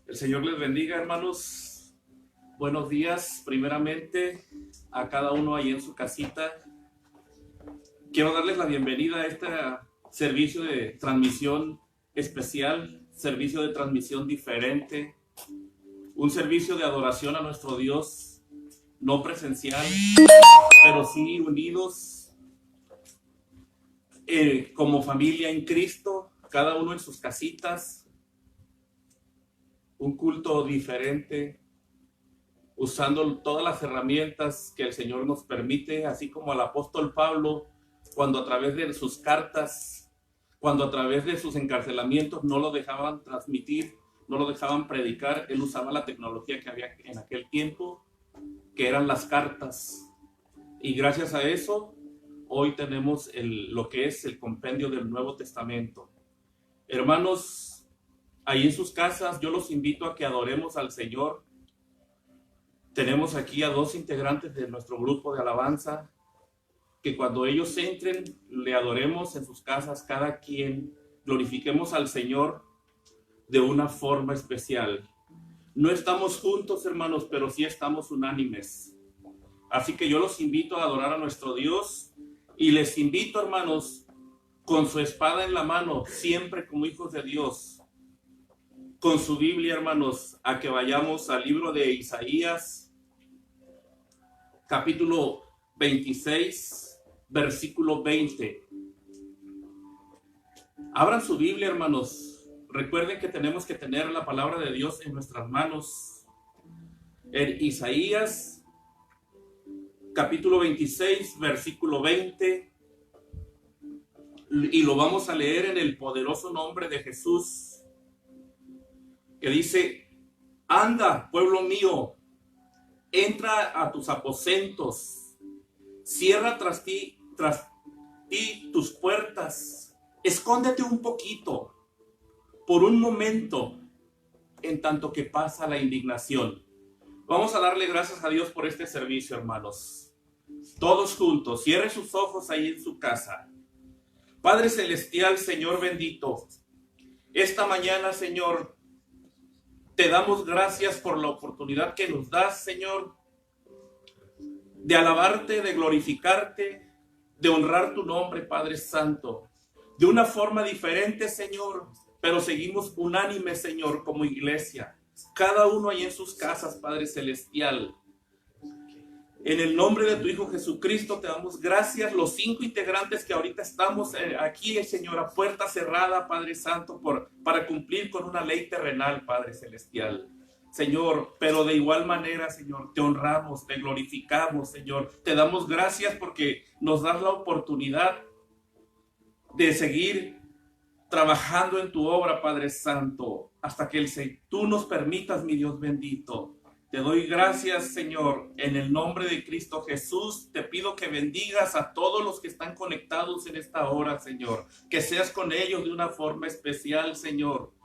El Señor les bendiga, hermanos. Buenos días, primeramente, a cada uno ahí en su casita. Quiero darles la bienvenida a este servicio de transmisión especial, servicio de transmisión diferente, un servicio de adoración a nuestro Dios, no presencial, pero sí unidos como familia en Cristo, cada uno en sus casitas. Un culto diferente, usando todas las herramientas que el Señor nos permite, así como al apóstol Pablo, cuando a través de sus cartas, cuando a través de sus encarcelamientos no lo dejaban transmitir, no lo dejaban predicar, él usaba la tecnología que había en aquel tiempo, que eran las cartas. Y gracias a eso, hoy tenemos lo que es el compendio del Nuevo Testamento. Hermanos, ahí en sus casas, yo los invito a que adoremos al Señor. Tenemos aquí a dos integrantes de nuestro grupo de alabanza, que cuando ellos entren, le adoremos en sus casas, cada quien, glorifiquemos al Señor de una forma especial. No estamos juntos, hermanos, pero sí estamos unánimes. Así que yo los invito a adorar a nuestro Dios y les invito, hermanos, con su espada en la mano, siempre como hijos de Dios, con su Biblia, hermanos, a que vayamos al libro de Isaías, capítulo 26, versículo 20. Abran su Biblia, hermanos. Recuerden que tenemos que tener la palabra de Dios en nuestras manos. En Isaías, capítulo 26, versículo 20. Y lo vamos a leer en el poderoso nombre de Jesús, que dice: anda, pueblo mío, entra a tus aposentos, cierra tras ti tus puertas, escóndete un poquito, por un momento, en tanto que pasa la indignación. Vamos a darle gracias a Dios por este servicio, hermanos. Todos juntos, cierre sus ojos ahí en su casa. Padre celestial, Señor bendito, esta mañana, Señor, te damos gracias por la oportunidad que nos das, Señor, de alabarte, de glorificarte, de honrar tu nombre, Padre Santo, de una forma diferente, Señor, pero seguimos unánimes, Señor, como iglesia, cada uno ahí en sus casas, Padre Celestial. En el nombre de tu Hijo Jesucristo te damos gracias, los 5 integrantes que ahorita estamos aquí, Señor, a puerta cerrada, Padre Santo, para cumplir con una ley terrenal, Padre Celestial. Señor, pero de igual manera, Señor, te honramos, te glorificamos, Señor. Te damos gracias porque nos das la oportunidad de seguir trabajando en tu obra, Padre Santo, hasta que tú nos permitas, mi Dios bendito. Te doy gracias, Señor, en el nombre de Cristo Jesús. Te pido que bendigas a todos los que están conectados en esta hora, Señor. Que seas con ellos de una forma especial, Señor.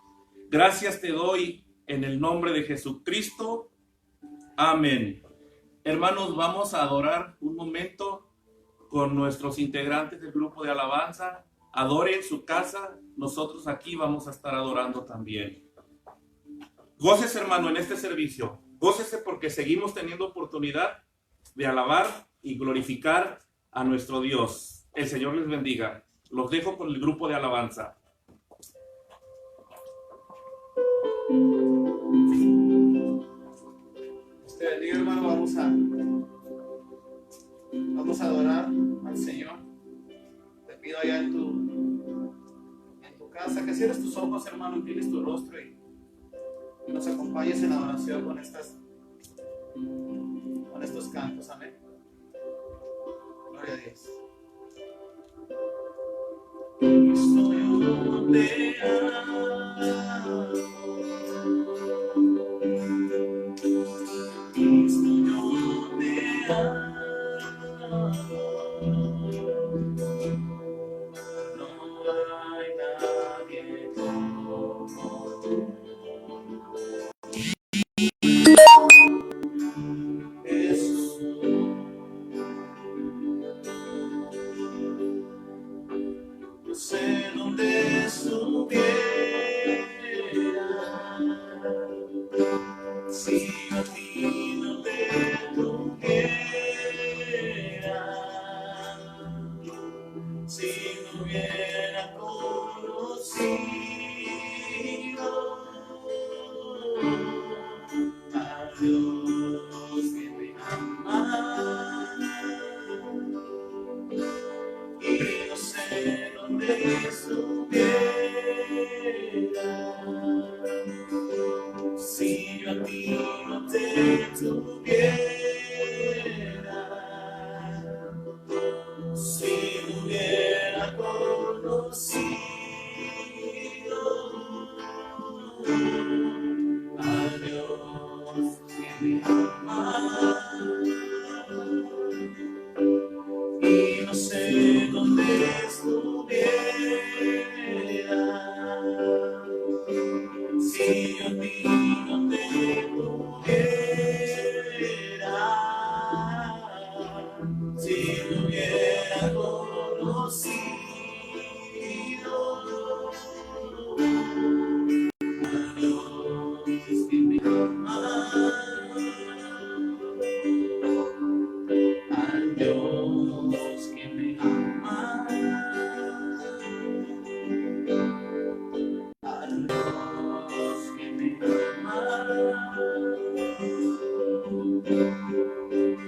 Gracias te doy en el nombre de Jesucristo. Amén. Hermanos, vamos a adorar un momento con nuestros integrantes del grupo de alabanza. Adore en su casa. Nosotros aquí vamos a estar adorando también. Gócese, hermano, en este servicio. Gócese porque seguimos teniendo oportunidad de alabar y glorificar a nuestro Dios. El Señor les bendiga. Los dejo con el grupo de alabanza. Te bendiga, hermano. Vamos a adorar al Señor. Te pido allá en tu casa que cierres tus ojos, hermano, inclines tu rostro y nos acompañes en la adoración con estos cantos. Amén. Gloria a Dios. Cristo, yo te amo. Cristo, yo te amo. No hay nadie como tú. No sé dónde estuviera, Si yo a ti no te tuviera, si no hubiera conocido a Dios que me ama, y no sé dónde estuviera, si yo a ti no te tuviera, si no hubiera conocido a Dios que me ama, y no sé dónde estuviera, si yo a ti no te tuviera, si no hubiera conocido a Dios que me ama, al Dios que me ama, al Dios que me ama,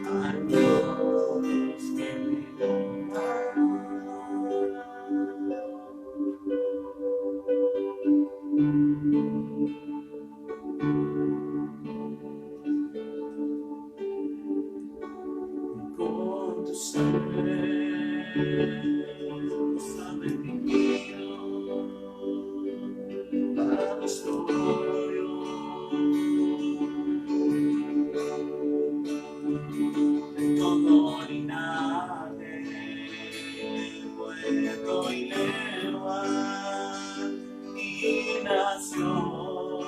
al Dios que me ama. Con tu sangre nos ha redimido para nuestro glorio. De todo linaje, pueblo y lengua y nación.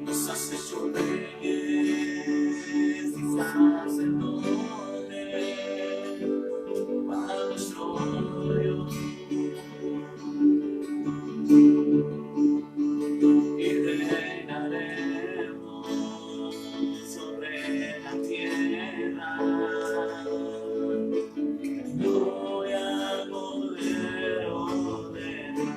Nos has hecho reyes y sacerdotes para nuestro glorio, y reinaremos sobre la tierra. Gloria al Cordero de Dios,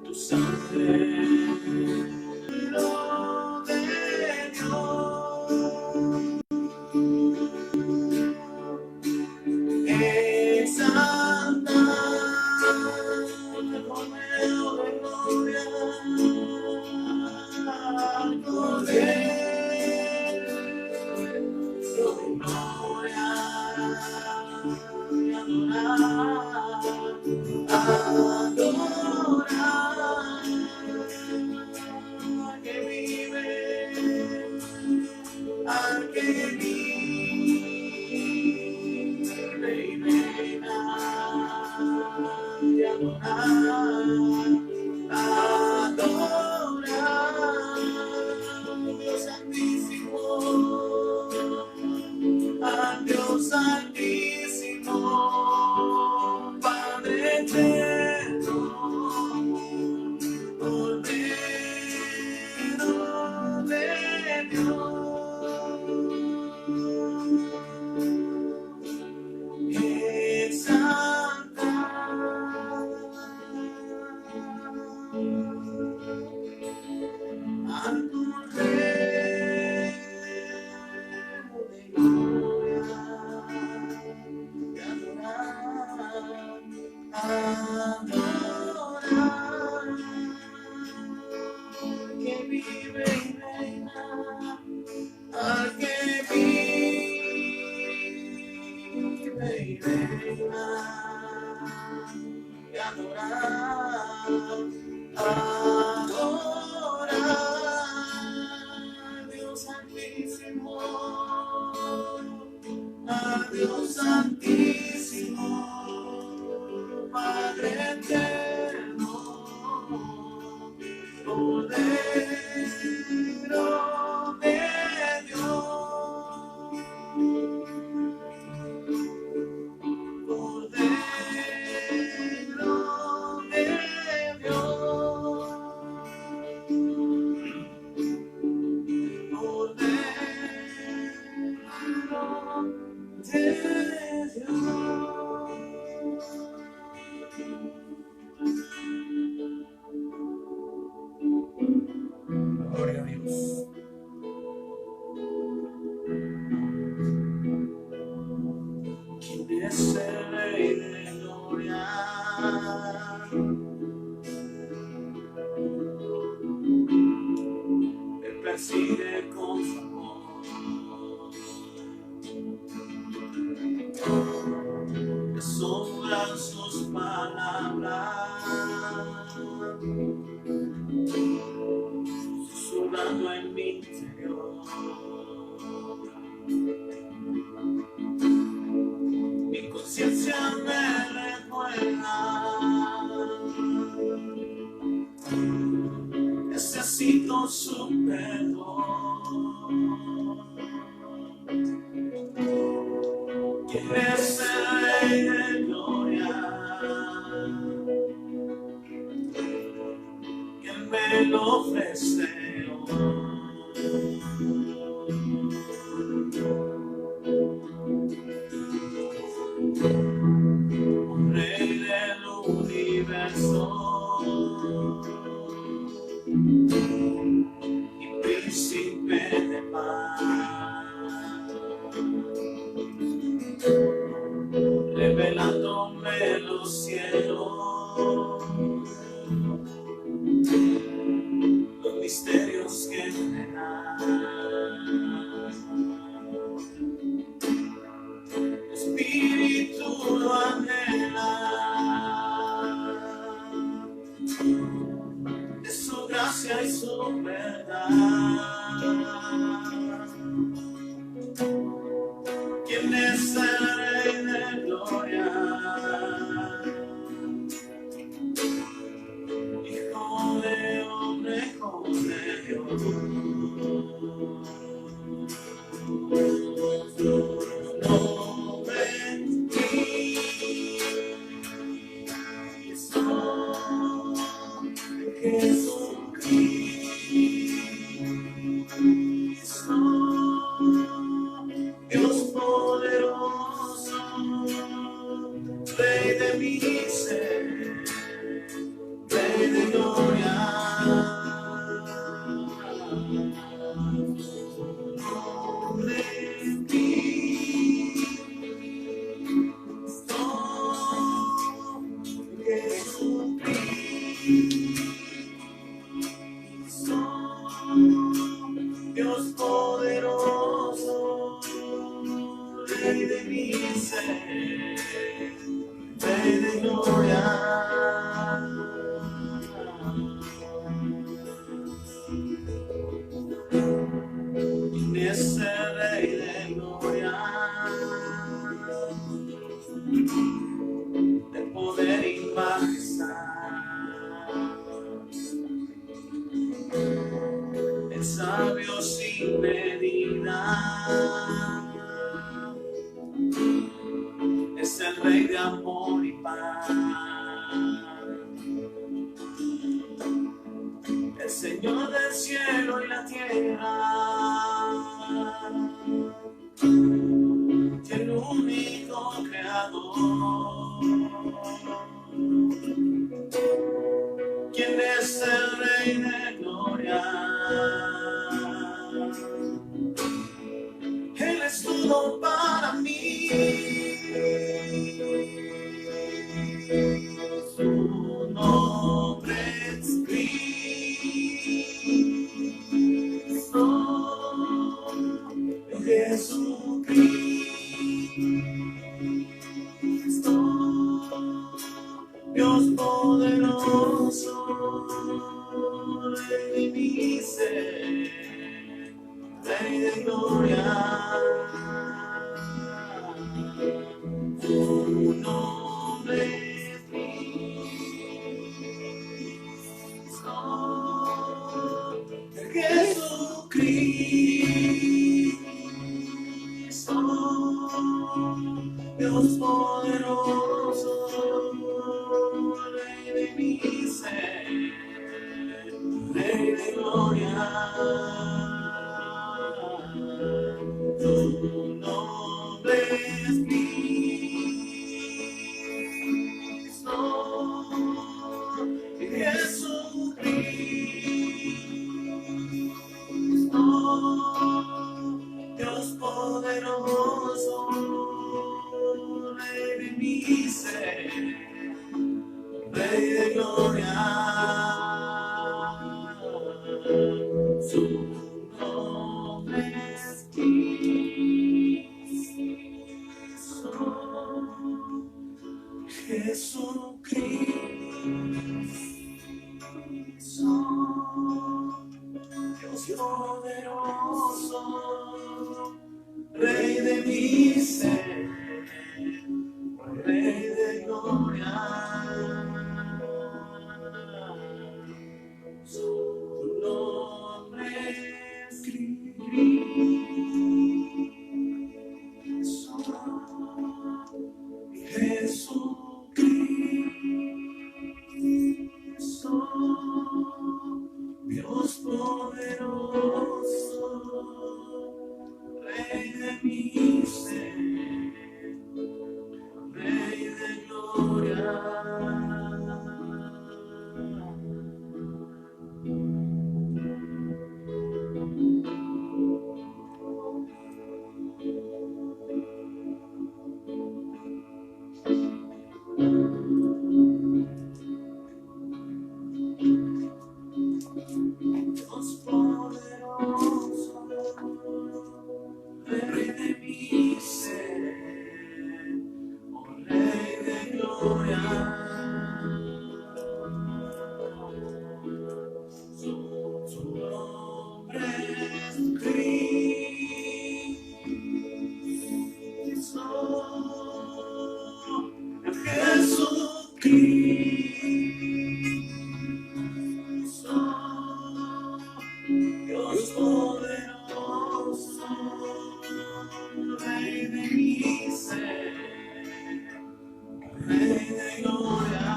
tu sangre, Cordero de Dios, exalta al Cordero de gloria, al Cordero de gloria, y adorar, al que vive, al que vive y reina, y adorar, adorar, Dios Santísimo, a Dios Santísimo, Padre eterno, Cordero de Dios, exalta al Cordero de gloria, y adorar, que vive y reina, al que vive y reina, y adorar, adorar, Dios Santísimo, a Dios Santísimo, Padre eterno, Cordero de Dios. de Dios. Gloria a Dios. ¿Quién es el Rey de Gloria? Él persigue con su amor. Asombran sus palabras, susurrando en mi interior. Mi conciencia me recuerda, necesito su perdón. ¿Quién es el Rey de Gloria? ¿Quién me lo ofrece hoy? Rey del universo y príncipe de paz, revelándome los cielos, los misterios que me dan. Espíritu lo anhela, de su gracia y su verdad. ¿Quién es el Rey de Gloria? Hijo de hombre, Hijo de Dios. Dios poderoso, Rey de mi ser, Rey de gloria. Nombre en ti, Jesucristo, Dios poderoso, Rey de mi ser, Rey de gloria. ¿Quién es el Rey de gloria? De poder y majestad, el sabio sin medida, es el Rey de amor y paz, el Señor del cielo y la tierra, el único creador. ¿Quién es el Rey de gloria? Él es todo para mí. Su nombre es Cristo, Jesucristo, Dios poderoso, Rey de mi ser, Rey de gloria. Tu nombre es Cristo, Jesucristo, Dios poderoso, Rey de mi ser, Rey de gloria. Tu nombre gloria. Su nombre es Cristo, Jesucristo, Dios poderoso, Rey de mi ser, Rey de gloria. Su nombre es Cristo, Jesucristo, Dios poderoso, Rey de mi ser, Rey de gloria. Dios poderoso, Rey de mi ser, oh Rey de gloria. Su nombre es Cristo, Jesucristo, Dios poderoso, Rey de mi ser, Rey de gloria.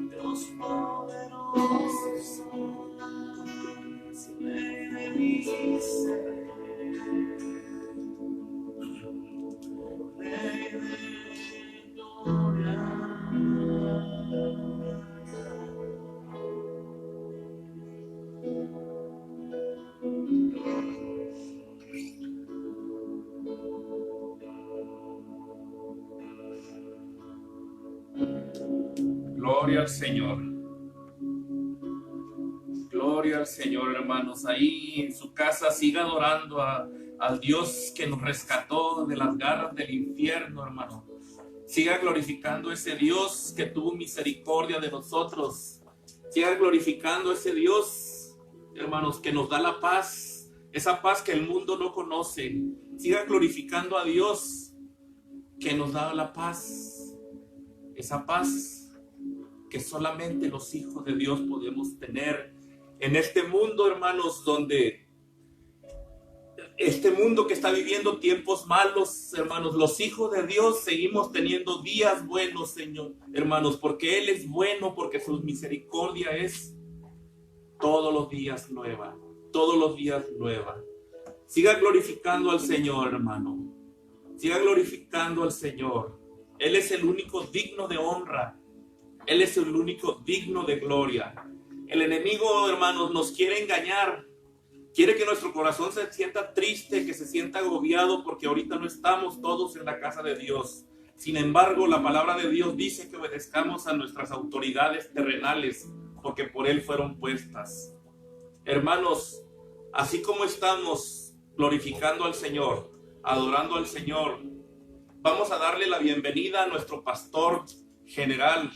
Dios poderoso, Rey de mi ser, Rey de gloria. Gloria al Señor. Gloria al Señor, hermanos. Ahí en su casa siga adorando al Dios que nos rescató de las garras del infierno, hermano. Siga glorificando a ese Dios que tuvo misericordia de nosotros. Siga glorificando a ese Dios, hermanos, que nos da la paz. Esa paz que el mundo no conoce. Siga glorificando a Dios que nos da la paz. Esa paz que solamente los hijos de Dios podemos tener en este mundo, hermanos, donde este mundo que está viviendo tiempos malos, hermanos, los hijos de Dios seguimos teniendo días buenos, Señor, hermanos, porque Él es bueno, porque su misericordia es todos los días nueva, todos los días nueva. Siga glorificando al Señor, hermano. Siga glorificando al Señor. Él es el único digno de honra. Él es el único digno de gloria. El enemigo, hermanos, nos quiere engañar. Quiere que nuestro corazón se sienta triste, que se sienta agobiado, porque ahorita no estamos todos en la casa de Dios. Sin embargo, la palabra de Dios dice que obedezcamos a nuestras autoridades terrenales, porque por Él fueron puestas. Hermanos, así como estamos glorificando al Señor, adorando al Señor, vamos a darle la bienvenida a nuestro pastor general,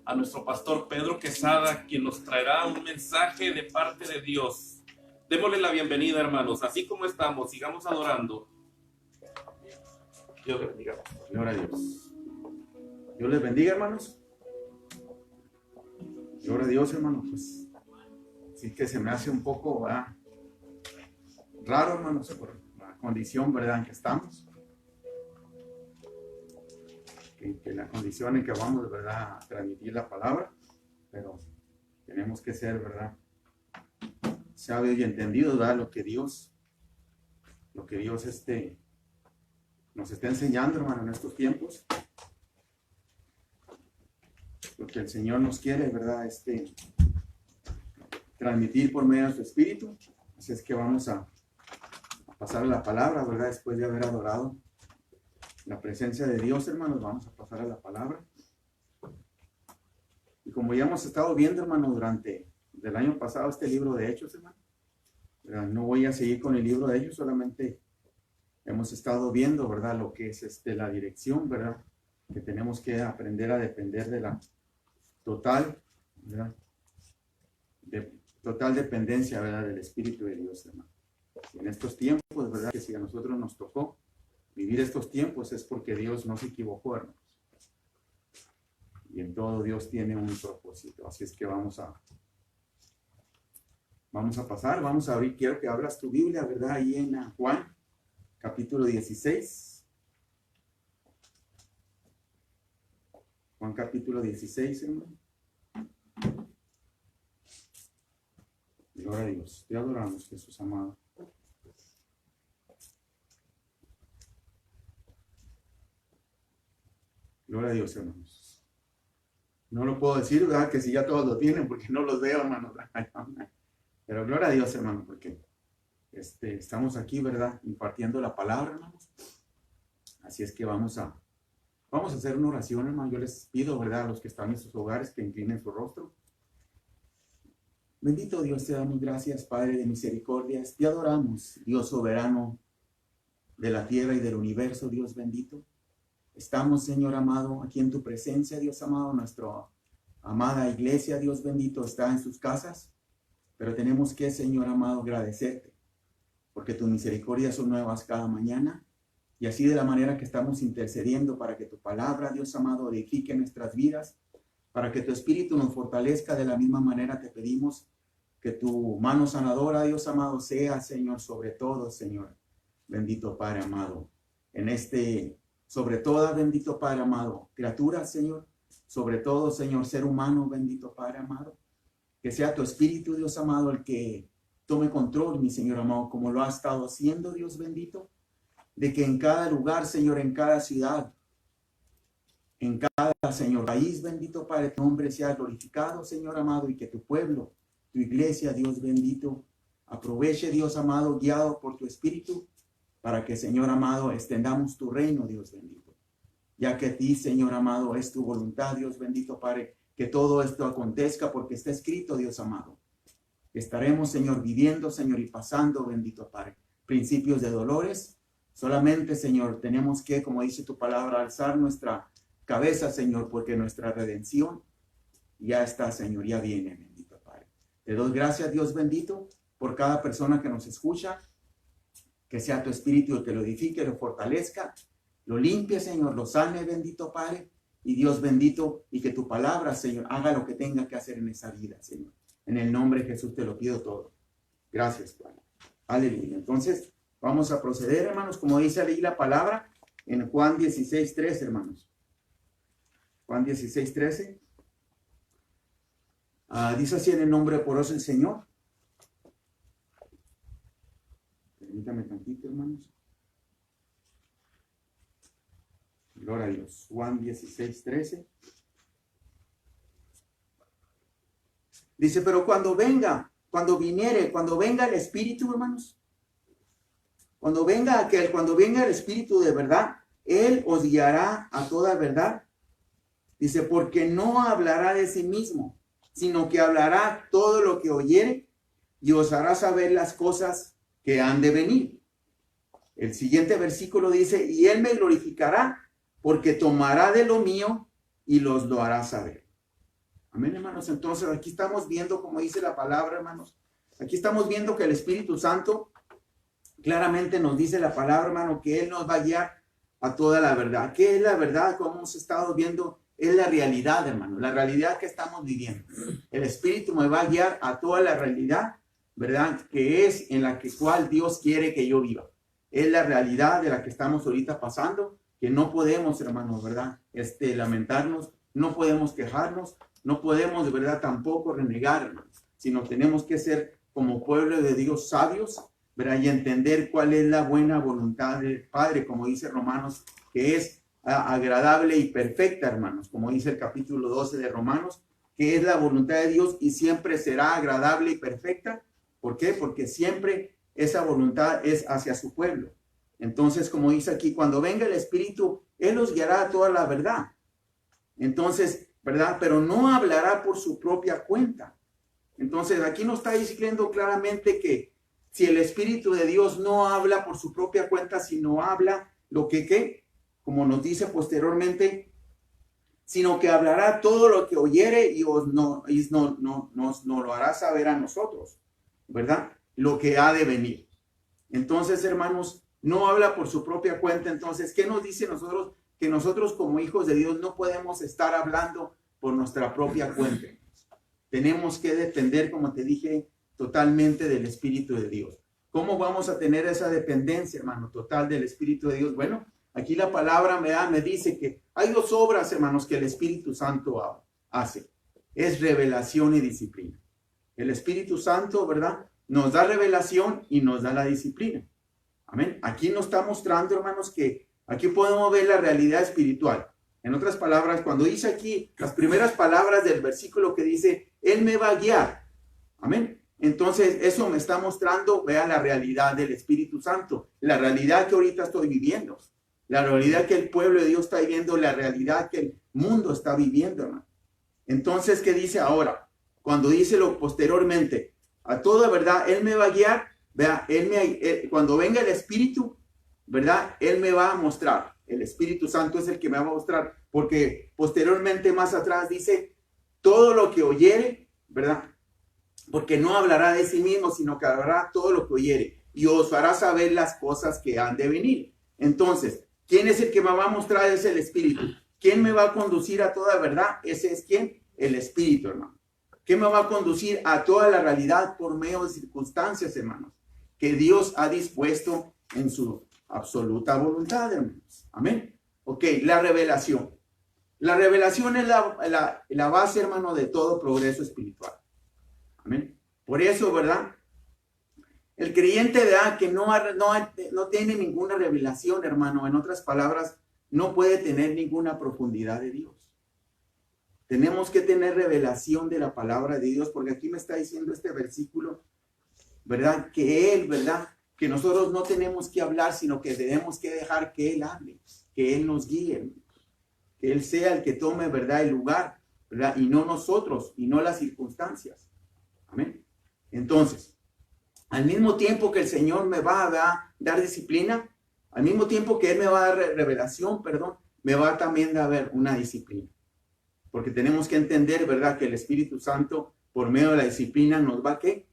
a nuestro pastor Pedro Quesada, quien nos traerá un mensaje de parte de Dios. Démosle la bienvenida, hermanos. Así como estamos, sigamos adorando. Dios les bendiga. Gloria a Dios. Dios les bendiga, hermanos. Gloria a Dios, hermanos. Pues sí que se me hace un poco raro, hermanos, por la condición, ¿verdad?, en que estamos. Que la condición en que vamos, ¿verdad?, a transmitir la palabra, pero tenemos que ser, ¿verdad?, sabios y entendidos, ¿verdad?, lo que Dios nos está enseñando, hermano, en estos tiempos. Lo que el Señor nos quiere, ¿verdad? Transmitir por medio de su Espíritu. Así es que vamos a pasar a la palabra, ¿verdad? Después de haber adorado la presencia de Dios, hermanos, vamos a pasar a la palabra. Y como ya hemos estado viendo, hermano, durante el año pasado este libro de Hechos, hermano, ¿verdad? No voy a seguir con el libro de Hechos, solamente hemos estado viendo, ¿verdad? Lo que es la dirección, ¿verdad? Que tenemos que aprender a depender de la total, ¿verdad? Total dependencia, ¿verdad? Del Espíritu de Dios, hermano. Y en estos tiempos, ¿verdad? Que si a nosotros nos tocó vivir estos tiempos es porque Dios no se equivocó, hermanos. Y en todo Dios tiene un propósito. Así es que vamos a pasar, vamos a abrir. Quiero que abras tu Biblia, ¿verdad? Ahí en Juan, capítulo 16. Juan, capítulo 16, hermano. Gloria a Dios. Te adoramos, Jesús amado. Gloria a Dios, hermanos. No lo puedo decir, ¿verdad? Que si ya todos lo tienen, porque no los veo, hermanos. Pero gloria a Dios, hermano, porque estamos aquí, ¿verdad? Impartiendo la palabra, hermanos. Así es que vamos a hacer una oración, hermano. Yo les pido, ¿verdad? A los que están en sus hogares que inclinen su rostro. Bendito Dios, te damos gracias, Padre de misericordias. Te adoramos, Dios soberano de la tierra y del universo, Dios bendito. Estamos, Señor amado, aquí en tu presencia, Dios amado. Nuestra amada iglesia, Dios bendito, está en sus casas. Pero tenemos que, Señor amado, agradecerte, porque tus misericordias son nuevas cada mañana. Y así de la manera que estamos intercediendo para que tu palabra, Dios amado, edifique nuestras vidas, para que tu espíritu nos fortalezca, de la misma manera te pedimos que tu mano sanadora, Dios amado, sea, Señor, sobre todo, Señor, bendito Padre amado, sobre todo, bendito Padre amado, criatura, Señor, sobre todo, Señor, ser humano, bendito Padre amado, que sea tu espíritu, Dios amado, el que tome control, mi Señor amado, como lo ha estado haciendo, Dios bendito, de que en cada lugar, Señor, en cada ciudad, en cada, Señor, país, bendito Padre, tu nombre sea glorificado, Señor amado, y que tu pueblo, tu iglesia, Dios bendito, aproveche, Dios amado, guiado por tu espíritu, para que, Señor amado, extendamos tu reino, Dios bendito. Ya que a ti, Señor amado, es tu voluntad, Dios bendito, Padre, que todo esto acontezca, porque está escrito, Dios amado. Estaremos, Señor, viviendo, Señor, y pasando, bendito Padre, principios de dolores. Solamente, Señor, tenemos que, como dice tu palabra, alzar nuestra cabeza, Señor, porque nuestra redención ya está, Señor, ya viene, bendito Padre. Te doy gracias, Dios bendito, por cada persona que nos escucha, que sea tu espíritu el que lo edifique, lo fortalezca, lo limpie, Señor, lo sane, bendito Padre, y Dios bendito, y que tu palabra, Señor, haga lo que tenga que hacer en esa vida, Señor. En el nombre de Jesús te lo pido todo. Gracias, Padre. Aleluya. Entonces, vamos a proceder, hermanos, como dice ahí la palabra, en Juan 16:13, hermanos. Juan 16:13. Dice así en el nombre poderoso del Señor. Permítame tantito, hermanos. Gloria a Dios. Juan 16:13. Dice, pero cuando venga el Espíritu, hermanos, cuando venga el Espíritu de verdad, Él os guiará a toda verdad. Dice, porque no hablará de sí mismo, sino que hablará todo lo que oyere y os hará saber las cosas que han de venir. El siguiente versículo dice, y Él me glorificará, porque tomará de lo mío y los lo hará saber. Amén, hermanos. Entonces aquí estamos viendo, como dice la palabra, hermanos, aquí estamos viendo que el Espíritu Santo claramente nos dice la palabra, hermano, que Él nos va a guiar a toda la verdad. ¿Qué es la verdad? Como hemos estado viendo, es la realidad, hermano, la realidad que estamos viviendo. El Espíritu me va a guiar a toda la realidad, ¿verdad? Que es en la cual Dios quiere que yo viva. Es la realidad de la que estamos ahorita pasando, que no podemos, hermanos, ¿verdad? Lamentarnos, no podemos quejarnos, no podemos, de verdad, tampoco renegar, hermanos, sino tenemos que ser como pueblo de Dios sabios, ¿verdad? Y entender cuál es la buena voluntad del Padre, como dice Romanos, que es agradable y perfecta, hermanos, como dice el capítulo 12 de Romanos, que es la voluntad de Dios y siempre será agradable y perfecta. ¿Por qué? Porque siempre esa voluntad es hacia su pueblo. Entonces, como dice aquí, cuando venga el Espíritu, Él los guiará a toda la verdad. Entonces, ¿verdad? Pero no hablará por su propia cuenta. Entonces, aquí nos está diciendo claramente que si el Espíritu de Dios no habla por su propia cuenta, sino habla lo que, ¿qué? Como nos dice posteriormente, sino que hablará todo lo que oyere y nos lo hará saber a nosotros, ¿verdad? Lo que ha de venir. Entonces, hermanos, no habla por su propia cuenta. Entonces, ¿qué nos dice nosotros? Que nosotros como hijos de Dios no podemos estar hablando por nuestra propia cuenta. Tenemos que depender, como te dije, totalmente del Espíritu de Dios. ¿Cómo vamos a tener esa dependencia, hermano, total del Espíritu de Dios? Bueno, aquí la palabra me dice que hay dos obras, hermanos, que el Espíritu Santo hace. Es revelación y disciplina. El Espíritu Santo, ¿verdad? Nos da revelación y nos da la disciplina. Amén. Aquí nos está mostrando, hermanos, que aquí podemos ver la realidad espiritual. En otras palabras, cuando dice aquí las primeras palabras del versículo que dice, Él me va a guiar. Amén. Entonces, eso me está mostrando, vea la realidad del Espíritu Santo, la realidad que ahorita estoy viviendo, la realidad que el pueblo de Dios está viviendo, la realidad que el mundo está viviendo, hermano. Entonces, ¿qué dice ahora? Cuando dice lo posteriormente, a toda verdad, Él me va a guiar, vea, cuando venga el Espíritu, ¿verdad? Él me va a mostrar, el Espíritu Santo es el que me va a mostrar, porque posteriormente más atrás dice, todo lo que oyere, ¿verdad? Porque no hablará de sí mismo, sino que hablará todo lo que oyere y os hará saber las cosas que han de venir. Entonces, ¿quién es el que me va a mostrar? Es el Espíritu. ¿Quién me va a conducir a toda verdad? Ese es ¿quién? El Espíritu, hermano. ¿Quién me va a conducir a toda la realidad por medio de circunstancias, hermanos? Que Dios ha dispuesto en su absoluta voluntad, hermanos. Amén. Ok, la revelación. La revelación es la base, hermano, de todo progreso espiritual. Amén. Por eso, ¿verdad? El creyente, ¿verdad? Que no tiene ninguna revelación, hermano. En otras palabras, no puede tener ninguna profundidad de Dios. Tenemos que tener revelación de la palabra de Dios, porque aquí me está diciendo este versículo, ¿verdad? Que Él, ¿verdad? Que nosotros no tenemos que hablar, sino que tenemos que dejar que Él hable, que Él nos guíe, que Él sea el que tome, ¿verdad? El lugar, ¿verdad? Y no nosotros, y no las circunstancias. Amén. Entonces, al mismo tiempo que el Señor me va a dar disciplina, al mismo tiempo que Él me va a dar revelación, perdón, me va también a dar una disciplina. Porque tenemos que entender, ¿verdad? Que el Espíritu Santo, por medio de la disciplina, nos va, ¿qué?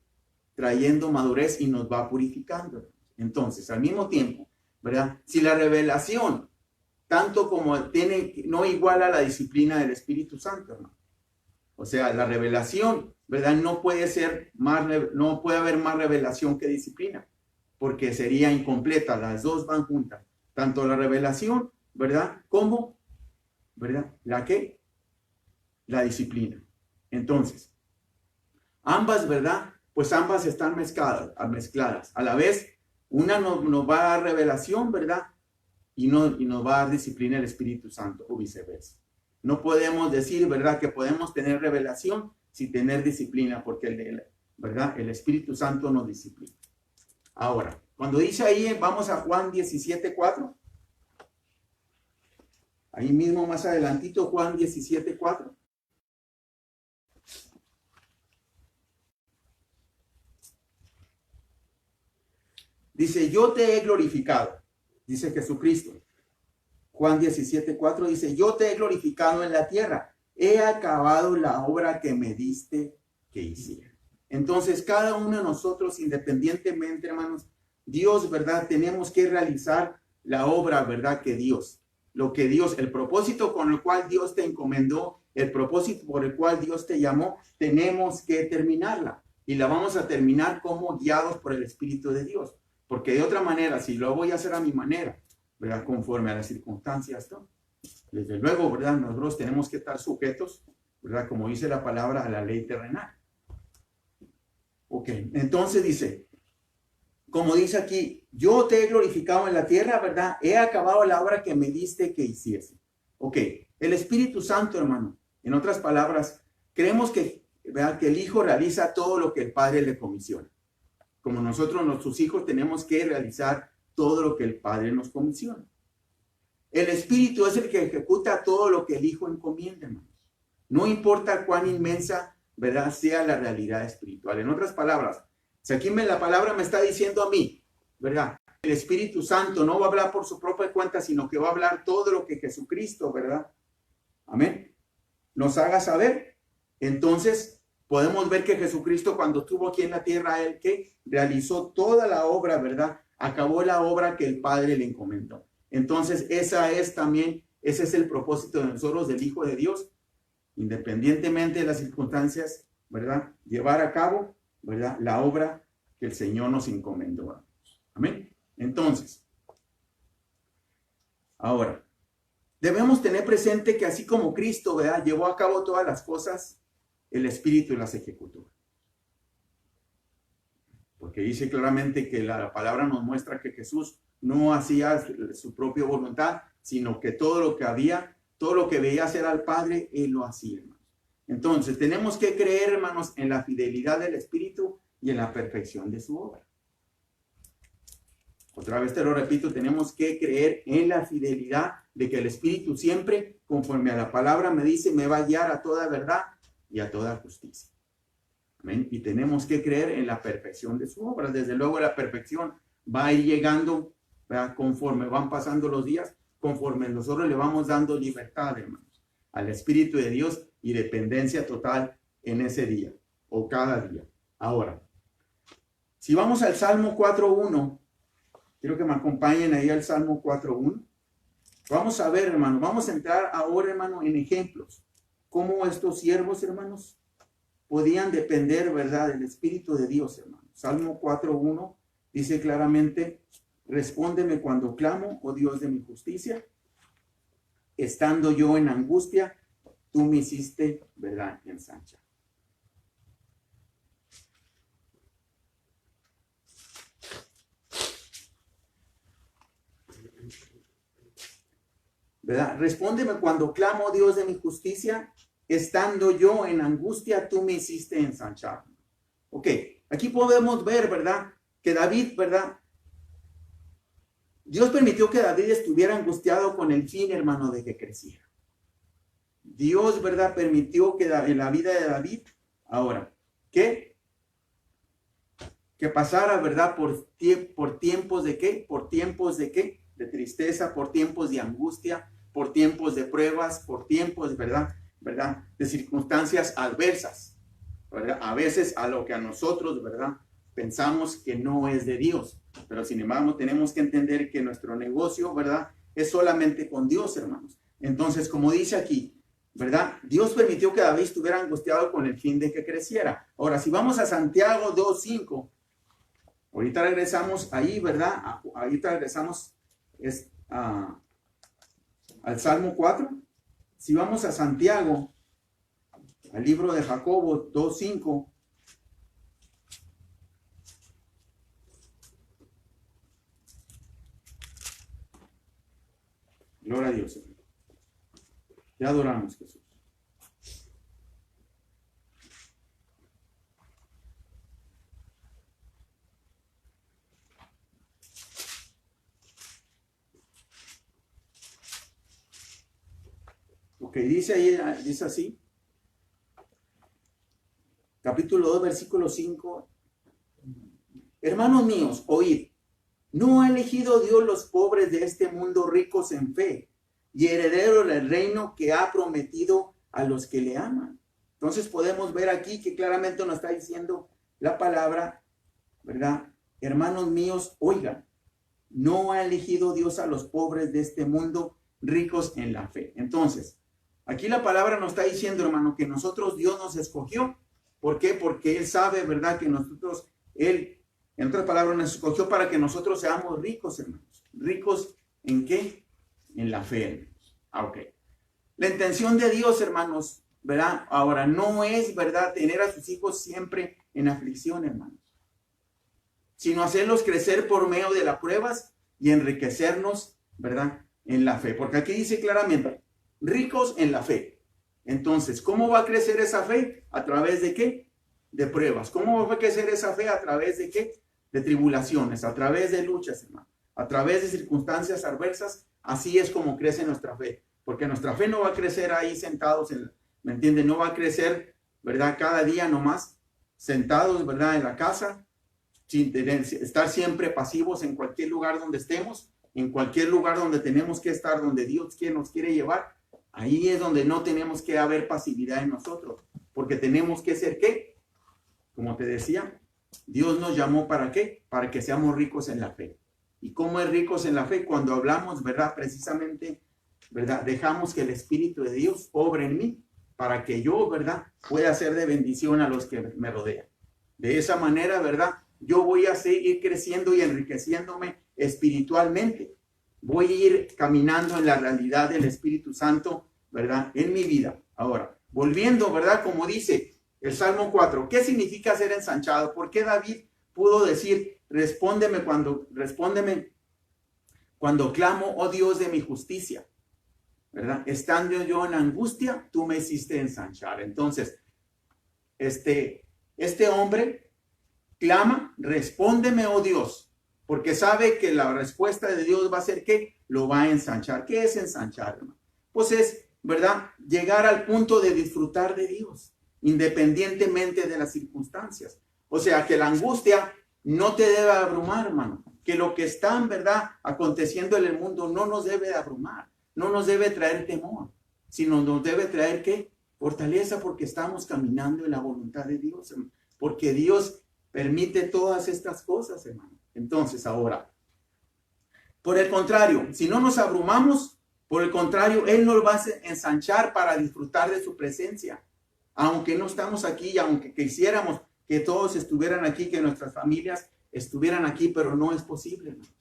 Trayendo madurez y nos va purificando. Entonces, al mismo tiempo, ¿verdad? Si la revelación, tanto como no iguala a la disciplina del Espíritu Santo, ¿no? O sea, la revelación, ¿verdad? No puede haber más revelación que disciplina, porque sería incompleta. Las dos van juntas. Tanto la revelación, ¿verdad? Como, ¿verdad? ¿La qué? La disciplina. Entonces, ambas, ¿verdad? Pues ambas están mezcladas. A la vez, una nos va a dar revelación, ¿verdad? Y nos va a dar disciplina el Espíritu Santo, o viceversa. No podemos decir, ¿verdad?, que podemos tener revelación sin tener disciplina, porque ¿verdad? El Espíritu Santo nos disciplina. Ahora, cuando dice ahí, vamos a Juan 17:4. Ahí mismo más adelantito, Juan 17:4. Dice, yo te he glorificado, dice Jesucristo. Juan 17:4 dice, yo te he glorificado en la tierra, he acabado la obra que me diste que hiciera. Entonces, cada uno de nosotros, independientemente, hermanos, Dios, ¿verdad? Tenemos que realizar la obra, ¿verdad? El propósito con el cual Dios te encomendó, el propósito por el cual Dios te llamó, tenemos que terminarla. Y la vamos a terminar como guiados por el Espíritu de Dios. Porque de otra manera, si lo voy a hacer a mi manera, ¿verdad? Conforme a las circunstancias, ¿no? Desde luego, ¿verdad? Nosotros tenemos que estar sujetos, ¿verdad? Como dice la palabra, a la ley terrenal. Ok, entonces dice, como dice aquí, yo te he glorificado en la tierra, ¿verdad? He acabado la obra que me diste que hiciese. Ok, el Espíritu Santo, hermano, en otras palabras, creemos que, ¿verdad?, que el Hijo realiza todo lo que el Padre le comisiona. Como nosotros, nuestros hijos, tenemos que realizar todo lo que el Padre nos comisiona. El Espíritu es el que ejecuta todo lo que el Hijo encomienda, hermanos. No importa cuán inmensa, ¿verdad?, sea la realidad espiritual. En otras palabras, si aquí la palabra me está diciendo a mí, ¿verdad?, el Espíritu Santo no va a hablar por su propia cuenta, sino que va a hablar todo lo que Jesucristo, ¿verdad?, amén, nos haga saber. Entonces podemos ver que Jesucristo, cuando estuvo aquí en la tierra, él que realizó toda la obra, ¿verdad?, acabó la obra que el Padre le encomendó. Entonces ese es el propósito de nosotros, del Hijo de Dios, independientemente de las circunstancias, ¿verdad?, llevar a cabo, ¿verdad?, la obra que el Señor nos encomendó. Amén. Entonces, ahora, debemos tener presente que así como Cristo, ¿verdad?, llevó a cabo todas las cosas, el Espíritu las ejecutó. Porque dice claramente que la palabra nos muestra que Jesús no hacía su propia voluntad, sino que todo lo que veía hacer al Padre, Él lo hacía, hermanos. Entonces, tenemos que creer, hermanos, en la fidelidad del Espíritu y en la perfección de su obra. Otra vez te lo repito, tenemos que creer en la fidelidad de que el Espíritu siempre, conforme a la palabra me dice, me va a guiar a toda verdad y a toda justicia. Amén. Y tenemos que creer en la perfección de su obra. Desde luego la perfección va a ir llegando, ¿verdad?, conforme van pasando los días, conforme nosotros le vamos dando libertad, hermanos, al Espíritu de Dios y dependencia total en ese día o cada día. Ahora, si vamos al Salmo 4.1, quiero que me acompañen ahí al Salmo 4.1. Vamos a ver, hermano, vamos a entrar ahora, hermano, en ejemplos. Cómo estos siervos, hermanos, podían depender, ¿verdad?, del Espíritu de Dios, hermano. Salmo 4.1 dice claramente, respóndeme cuando clamo, oh Dios de mi justicia. Estando yo en angustia, tú me hiciste, ¿verdad?, ensanchar. ¿Verdad? Respóndeme cuando clamo, Dios de mi justicia, estando yo en angustia, tú me hiciste ensanchar. Ok, aquí podemos ver, ¿verdad?, que David, ¿verdad?, Dios permitió que David estuviera angustiado con el fin, hermano, de que creciera. Dios, ¿verdad?, permitió que en la vida de David, ahora, que pasara, ¿verdad?, por tiempos de ¿qué? Por tiempos de ¿qué? De tristeza, por tiempos de angustia, por tiempos de pruebas, por tiempos, ¿verdad?, de circunstancias adversas, ¿verdad? A veces a lo que a nosotros, ¿verdad?, pensamos que no es de Dios, pero sin embargo tenemos que entender que nuestro negocio, ¿verdad?, es solamente con Dios, hermanos. Entonces, como dice aquí, ¿verdad?, Dios permitió que David estuviera angustiado con el fin de que creciera. Ahora, si vamos a Santiago 2.5, ahorita regresamos ahí, ¿verdad? Ahorita regresamos al Salmo 4. Si vamos a Santiago, al libro de Jacobo 2.5, gloria a Dios, Señor. Te adoramos, Jesús. Ok, dice ahí, dice así. Capítulo 2, versículo 5. Hermanos míos, oíd. ¿No ha elegido Dios los pobres de este mundo ricos en fe y herederos del reino que ha prometido a los que le aman? Entonces podemos ver aquí que claramente nos está diciendo la palabra, ¿verdad? Hermanos míos, oigan, no ha elegido Dios a los pobres de este mundo ricos en la fe. Entonces, aquí la palabra nos está diciendo, hermano, que nosotros Dios nos escogió. ¿Por qué? Porque Él sabe, ¿verdad?, que nosotros, Él, en otras palabras, nos escogió para que nosotros seamos ricos, hermanos. ¿Ricos en qué? En la fe, hermanos. Ok. La intención de Dios, hermanos, ¿verdad?, ahora no es, ¿verdad?, tener a sus hijos siempre en aflicción, hermanos. sino hacerlos crecer por medio de las pruebas y enriquecernos, ¿verdad? En la fe. Porque aquí dice claramente, ricos en la fe. Entonces, ¿cómo va a crecer esa fe? ¿A través de qué? De pruebas. ¿Cómo va a crecer esa fe? ¿A través de qué? De tribulaciones, a través de luchas, hermano. A través de circunstancias adversas. Así es como crece nuestra fe. Porque nuestra fe no va a crecer ahí sentados, ¿me entienden? No va a crecer, ¿verdad? Cada día nomás sentados, ¿verdad? En la casa, sin estar siempre pasivos en cualquier lugar donde estemos, en cualquier lugar donde tenemos que estar, donde Dios nos quiere llevar. Ahí es donde no tenemos que haber pasividad en nosotros, porque tenemos que ser ¿qué? Como te decía, Dios nos llamó ¿para qué? Para que seamos ricos en la fe. ¿Y cómo es ricos en la fe? Cuando hablamos, ¿verdad? Precisamente, ¿verdad? Dejamos que el Espíritu de Dios obre en mí para que yo, ¿verdad? Pueda ser de bendición a los que me rodean. De esa manera, ¿verdad? Yo voy a seguir creciendo y enriqueciéndome espiritualmente. Voy a ir caminando en la realidad del Espíritu Santo, ¿verdad? En mi vida. Ahora, volviendo, ¿verdad? Como dice el Salmo 4, ¿qué significa ser ensanchado? ¿Por qué David pudo decir, respóndeme cuando clamo, oh Dios de mi justicia? ¿Verdad? Estando yo en angustia, tú me hiciste ensanchar. Entonces, este hombre clama, respóndeme, oh Dios, porque sabe que la respuesta de Dios va a ser ¿qué? Lo va a ensanchar. ¿Qué es ensanchar, hermano? Pues es, ¿verdad? Llegar al punto de disfrutar de Dios, independientemente de las circunstancias. O sea, que la angustia no te debe abrumar, hermano. Que lo que está, en verdad, aconteciendo en el mundo no nos debe abrumar, no nos debe traer temor, sino nos debe traer ¿qué? Fortaleza, porque estamos caminando en la voluntad de Dios, hermano. Porque Dios permite todas estas cosas, hermano. Entonces, ahora, por el contrario, si no nos abrumamos, por el contrario, Él nos va a ensanchar para disfrutar de su presencia. Aunque no estamos aquí, aunque quisiéramos que todos estuvieran aquí, que nuestras familias estuvieran aquí, pero no es posible, hermano.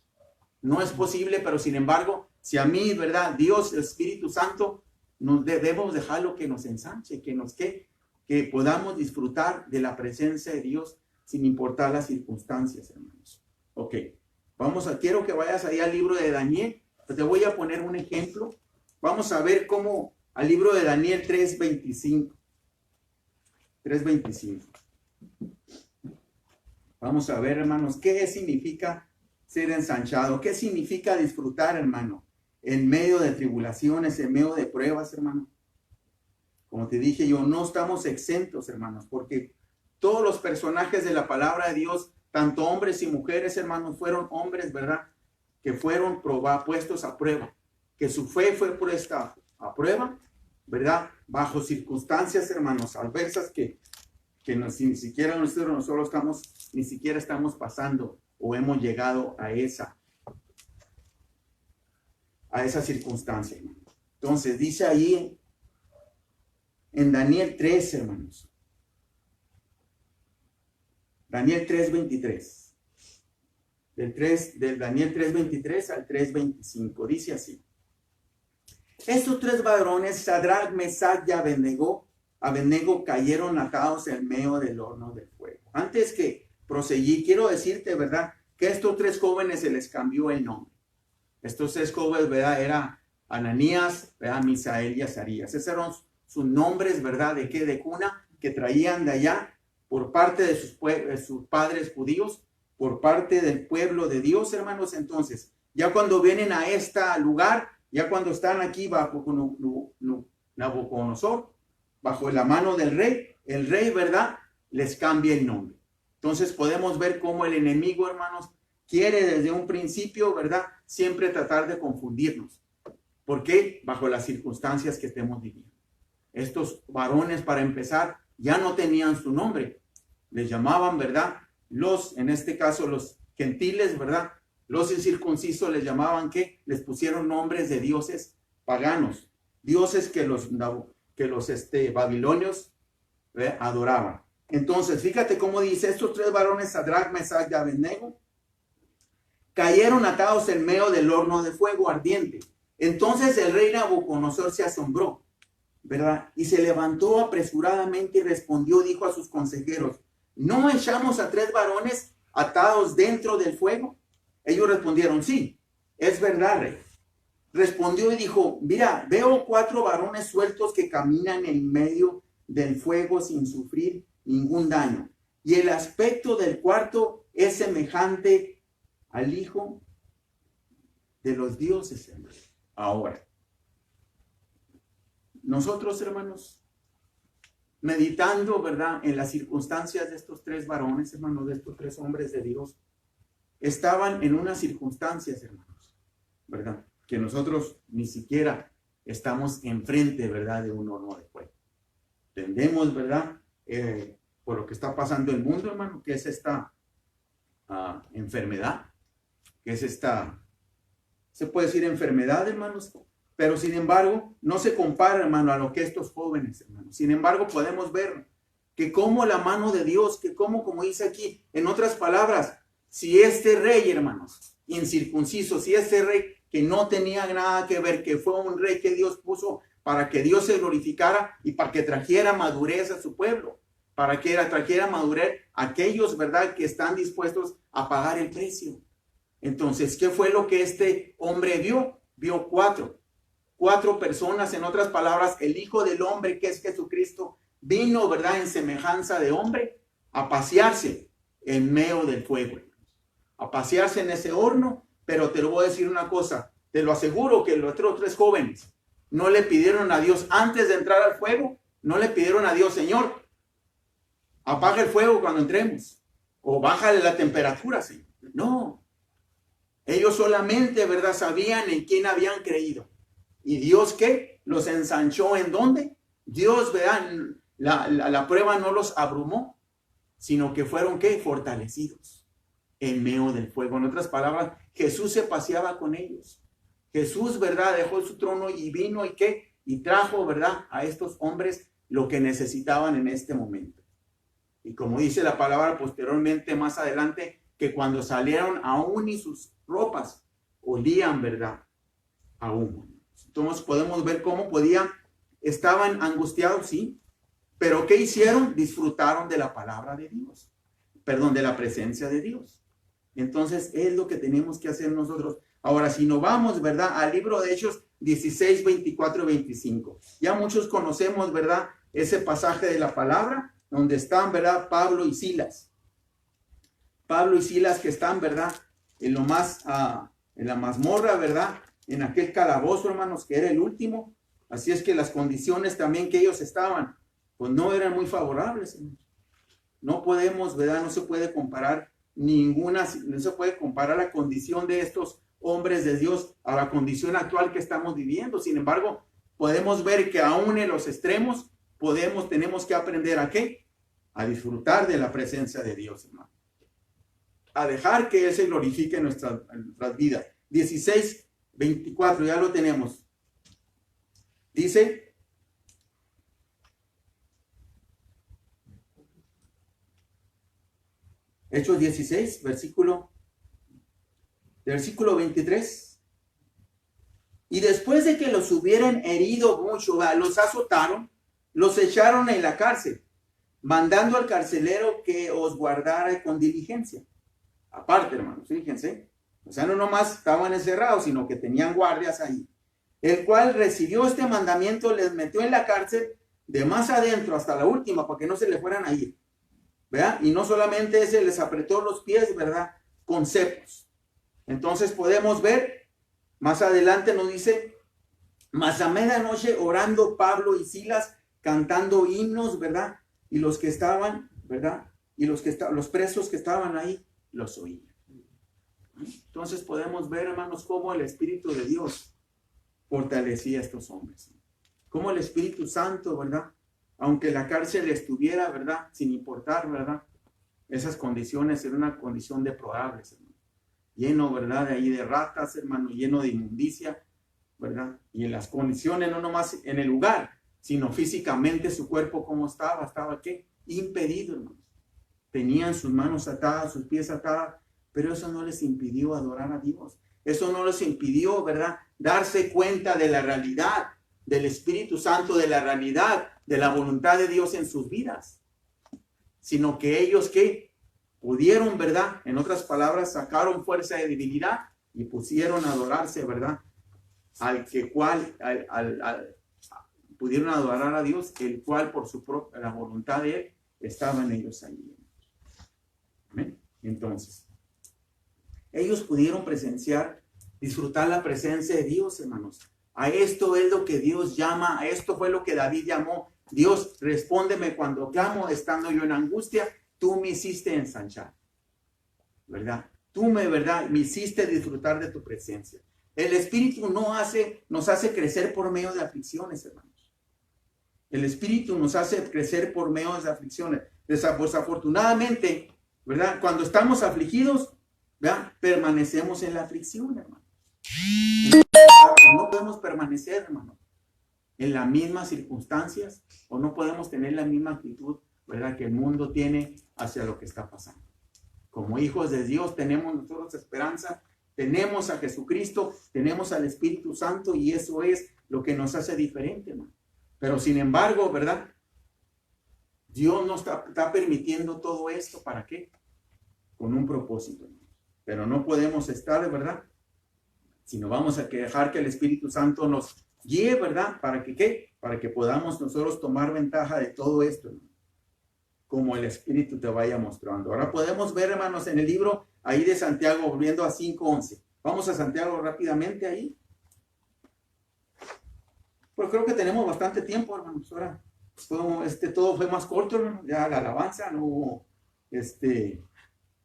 No es posible, pero sin embargo, si a mí, ¿verdad? Dios, el Espíritu Santo, nos debemos dejarlo que nos ensanche, que podamos disfrutar de la presencia de Dios sin importar las circunstancias, hermanos. Ok, quiero que vayas ahí al libro de Daniel. Te voy a poner un ejemplo. Vamos a ver cómo al libro de Daniel 3:25. 3:25. Vamos a ver, hermanos, qué significa ser ensanchado. ¿Qué significa disfrutar, hermano? En medio de tribulaciones, en medio de pruebas, hermano. Como te dije yo, no estamos exentos, hermanos, porque todos los personajes de la palabra de Dios, tanto hombres y mujeres, hermanos, fueron hombres, ¿verdad? Que fueron puestos a prueba, que su fe fue puesta a prueba, ¿verdad? Bajo circunstancias, hermanos, adversas que ni siquiera nosotros estamos pasando o hemos llegado a esa circunstancia, hermano. Entonces, dice ahí en Daniel 3, hermanos. Daniel 3:23. Del Daniel 3:23 al 3:25. Dice así. Estos tres varones, Sadrach, Mesach y Abednego, cayeron atados en medio del horno de fuego. Antes que proseguir, quiero decirte, ¿verdad? Que a estos tres jóvenes se les cambió el nombre. Estos tres jóvenes, ¿verdad? Era Ananías, ¿verdad? Misael y Azarías. Esos eran sus nombres, ¿verdad? ¿De qué? De cuna, que traían de allá por parte de sus padres judíos, por parte del pueblo de Dios, hermanos. Entonces, ya cuando vienen a este lugar, ya cuando están aquí bajo Nabucodonosor, bajo la mano del rey, el rey, ¿verdad? Les cambia el nombre. Entonces podemos ver cómo el enemigo, hermanos, quiere desde un principio, ¿verdad? Siempre tratar de confundirnos. ¿Por qué? Bajo las circunstancias que estemos viviendo. Estos varones, para empezar, ya no tenían su nombre. Les llamaban, ¿verdad? En este caso, los gentiles, ¿verdad? Los incircuncisos les llamaban, ¿qué? Les pusieron nombres de dioses paganos. Dioses que los babilonios adoraban. Entonces, fíjate cómo dice, estos tres varones, Sadrach, Mesach y Abednego, cayeron atados en medio del horno de fuego ardiente. Entonces el rey Nabucodonosor se asombró, ¿verdad? Y se levantó apresuradamente y respondió, dijo a sus consejeros, ¿no echamos a tres varones atados dentro del fuego? Ellos respondieron, sí, es verdad, rey. Respondió y dijo, mira, veo 4 varones sueltos que caminan en medio del fuego sin sufrir ningún daño. Y el aspecto del cuarto es semejante al Hijo de los dioses, hermanos. Ahora, nosotros, hermanos, meditando, ¿verdad?, en las circunstancias de estos 3 varones, hermanos, de estos 3 hombres de Dios, estaban en unas circunstancias, hermanos, ¿verdad?, que nosotros ni siquiera estamos enfrente, ¿verdad?, de un horno de fuego. Entendemos, ¿verdad?, por lo que está pasando en el mundo, hermano, que es esta enfermedad, que es esta, se puede decir enfermedad, hermanos, pero sin embargo, no se compara, hermano, a lo que estos jóvenes, hermanos. Sin embargo, podemos ver que como la mano de Dios, que como dice aquí, en otras palabras, si este rey, hermanos, incircunciso, si este rey que no tenía nada que ver, que fue un rey que Dios puso para que Dios se glorificara y para que trajera madurez a su pueblo, para que trajera madurez a aquellos, ¿verdad?, que están dispuestos a pagar el precio. Entonces, ¿qué fue lo que este hombre vio? Vio 4 personas, en otras palabras, el Hijo del Hombre, que es Jesucristo, vino, ¿verdad?, en semejanza de hombre, a pasearse en medio del fuego, a pasearse en ese horno. Pero te lo voy a decir una cosa, te lo aseguro que los otros 3 jóvenes no le pidieron a Dios antes de entrar al fuego, no le pidieron a Dios, Señor, apaga el fuego cuando entremos, o bájale la temperatura, Señor. No, ellos solamente, ¿verdad?, sabían en quién habían creído. ¿Y Dios qué? ¿Los ensanchó en dónde? Dios, ¿verdad?, la prueba no los abrumó, sino que fueron, ¿qué?, fortalecidos en medio del fuego. En otras palabras, Jesús se paseaba con ellos. Jesús, ¿verdad?, dejó su trono y vino y ¿qué? Y trajo, ¿verdad?, a estos hombres lo que necesitaban en este momento. Y como dice la palabra posteriormente, más adelante, que cuando salieron aún y sus ropas olían, ¿verdad?, a humo. Entonces podemos ver cómo estaban angustiados, sí, pero ¿qué hicieron? Disfrutaron de la palabra de Dios, de la presencia de Dios. Entonces es lo que tenemos que hacer nosotros. Ahora, si nos vamos, ¿verdad?, al libro de Hechos 16, 24 y 25. Ya muchos conocemos, ¿verdad?, ese pasaje de la palabra donde están, ¿verdad?, Pablo y Silas. Pablo y Silas que están, ¿verdad?, en la mazmorra, ¿verdad?, en aquel calabozo, hermanos, que era el último. Así es que las condiciones también que ellos estaban, pues no eran muy favorables, hermanos. No podemos, ¿verdad?, no se puede comparar no se puede comparar la condición de estos hombres de Dios a la condición actual que estamos viviendo. Sin embargo, podemos ver que aún en los extremos tenemos que aprender ¿a qué? A disfrutar de la presencia de Dios, hermano. A dejar que Él se glorifique en nuestras vidas. 16, 24, ya lo tenemos. Dice: Hechos 16, versículo 23. Y después de que los hubieran herido mucho, los azotaron, los echaron en la cárcel, mandando al carcelero que os guardara con diligencia. Aparte, hermanos, fíjense, o sea, no nomás estaban encerrados, sino que tenían guardias ahí. El cual recibió este mandamiento, les metió en la cárcel de más adentro hasta la última, para que no se le fueran a ir, ¿verdad? Y no solamente ese, les apretó los pies, ¿verdad?, con cepos. Entonces podemos ver, más adelante nos dice: mas a medianoche orando Pablo y Silas, cantando himnos, ¿verdad? Y los que estaban, ¿verdad?, y los presos que estaban ahí, los oían. Entonces podemos ver, hermanos, cómo el Espíritu de Dios fortalecía a estos hombres. Cómo el Espíritu Santo, ¿verdad?, aunque la cárcel estuviera, ¿verdad?, sin importar, ¿verdad?, esas condiciones, era una condición deplorable, hermano. Lleno, ¿verdad?, de ahí de ratas, hermano, lleno de inmundicia, ¿verdad? Y en las condiciones, no nomás en el lugar, sino físicamente su cuerpo, ¿cómo estaba? Estaba, ¿qué? Impedido, hermanos. Tenían sus manos atadas, sus pies atadas, pero eso no les impidió adorar a Dios. Eso no les impidió, ¿verdad?, darse cuenta de la realidad del Espíritu Santo, de la realidad de la voluntad de Dios en sus vidas. Sino que ellos, ¿qué? pudieron, ¿verdad? En otras palabras, sacaron fuerza de debilidad y pusieron a adorarse, ¿verdad? Pudieron adorar a Dios, el cual por su propia la voluntad de Él estaban ellos allí. ¿Amén? Entonces, ellos pudieron presenciar, disfrutar la presencia de Dios, hermanos. A esto es lo que Dios llama, a esto fue lo que David llamó. Dios, respóndeme cuando clamo, estando yo en angustia, tú me hiciste ensanchar, ¿verdad? Tú ¿verdad? Me hiciste disfrutar de tu presencia. El Espíritu nos hace crecer por medio de aflicciones, hermanos. El Espíritu nos hace crecer por medio de aflicciones. Desafortunadamente, ¿verdad? Cuando estamos afligidos, ¿verdad? Permanecemos en la aflicción, hermano. No podemos permanecer, hermano, en las mismas circunstancias, o no podemos tener la misma actitud, ¿verdad?, que el mundo tiene hacia lo que está pasando. Como hijos de Dios tenemos nosotros esperanza, tenemos a Jesucristo, tenemos al Espíritu Santo, y eso es lo que nos hace diferente, hermano. Pero sin embargo, ¿verdad?, Dios nos está permitiendo todo esto, ¿para qué? Con un propósito, hermano. Pero no podemos estar, ¿verdad?, sino vamos a dejar que el Espíritu Santo nos guíe, ¿verdad? ¿Para que qué? Para que podamos nosotros tomar ventaja de todo esto, hermano, como el Espíritu te vaya mostrando. Ahora podemos ver, hermanos, en el libro ahí de Santiago, volviendo a 5:11. Vamos a Santiago rápidamente ahí. Pues creo que tenemos bastante tiempo, hermanos. Ahora todo fue más corto, hermano. Ya la alabanza, no hubo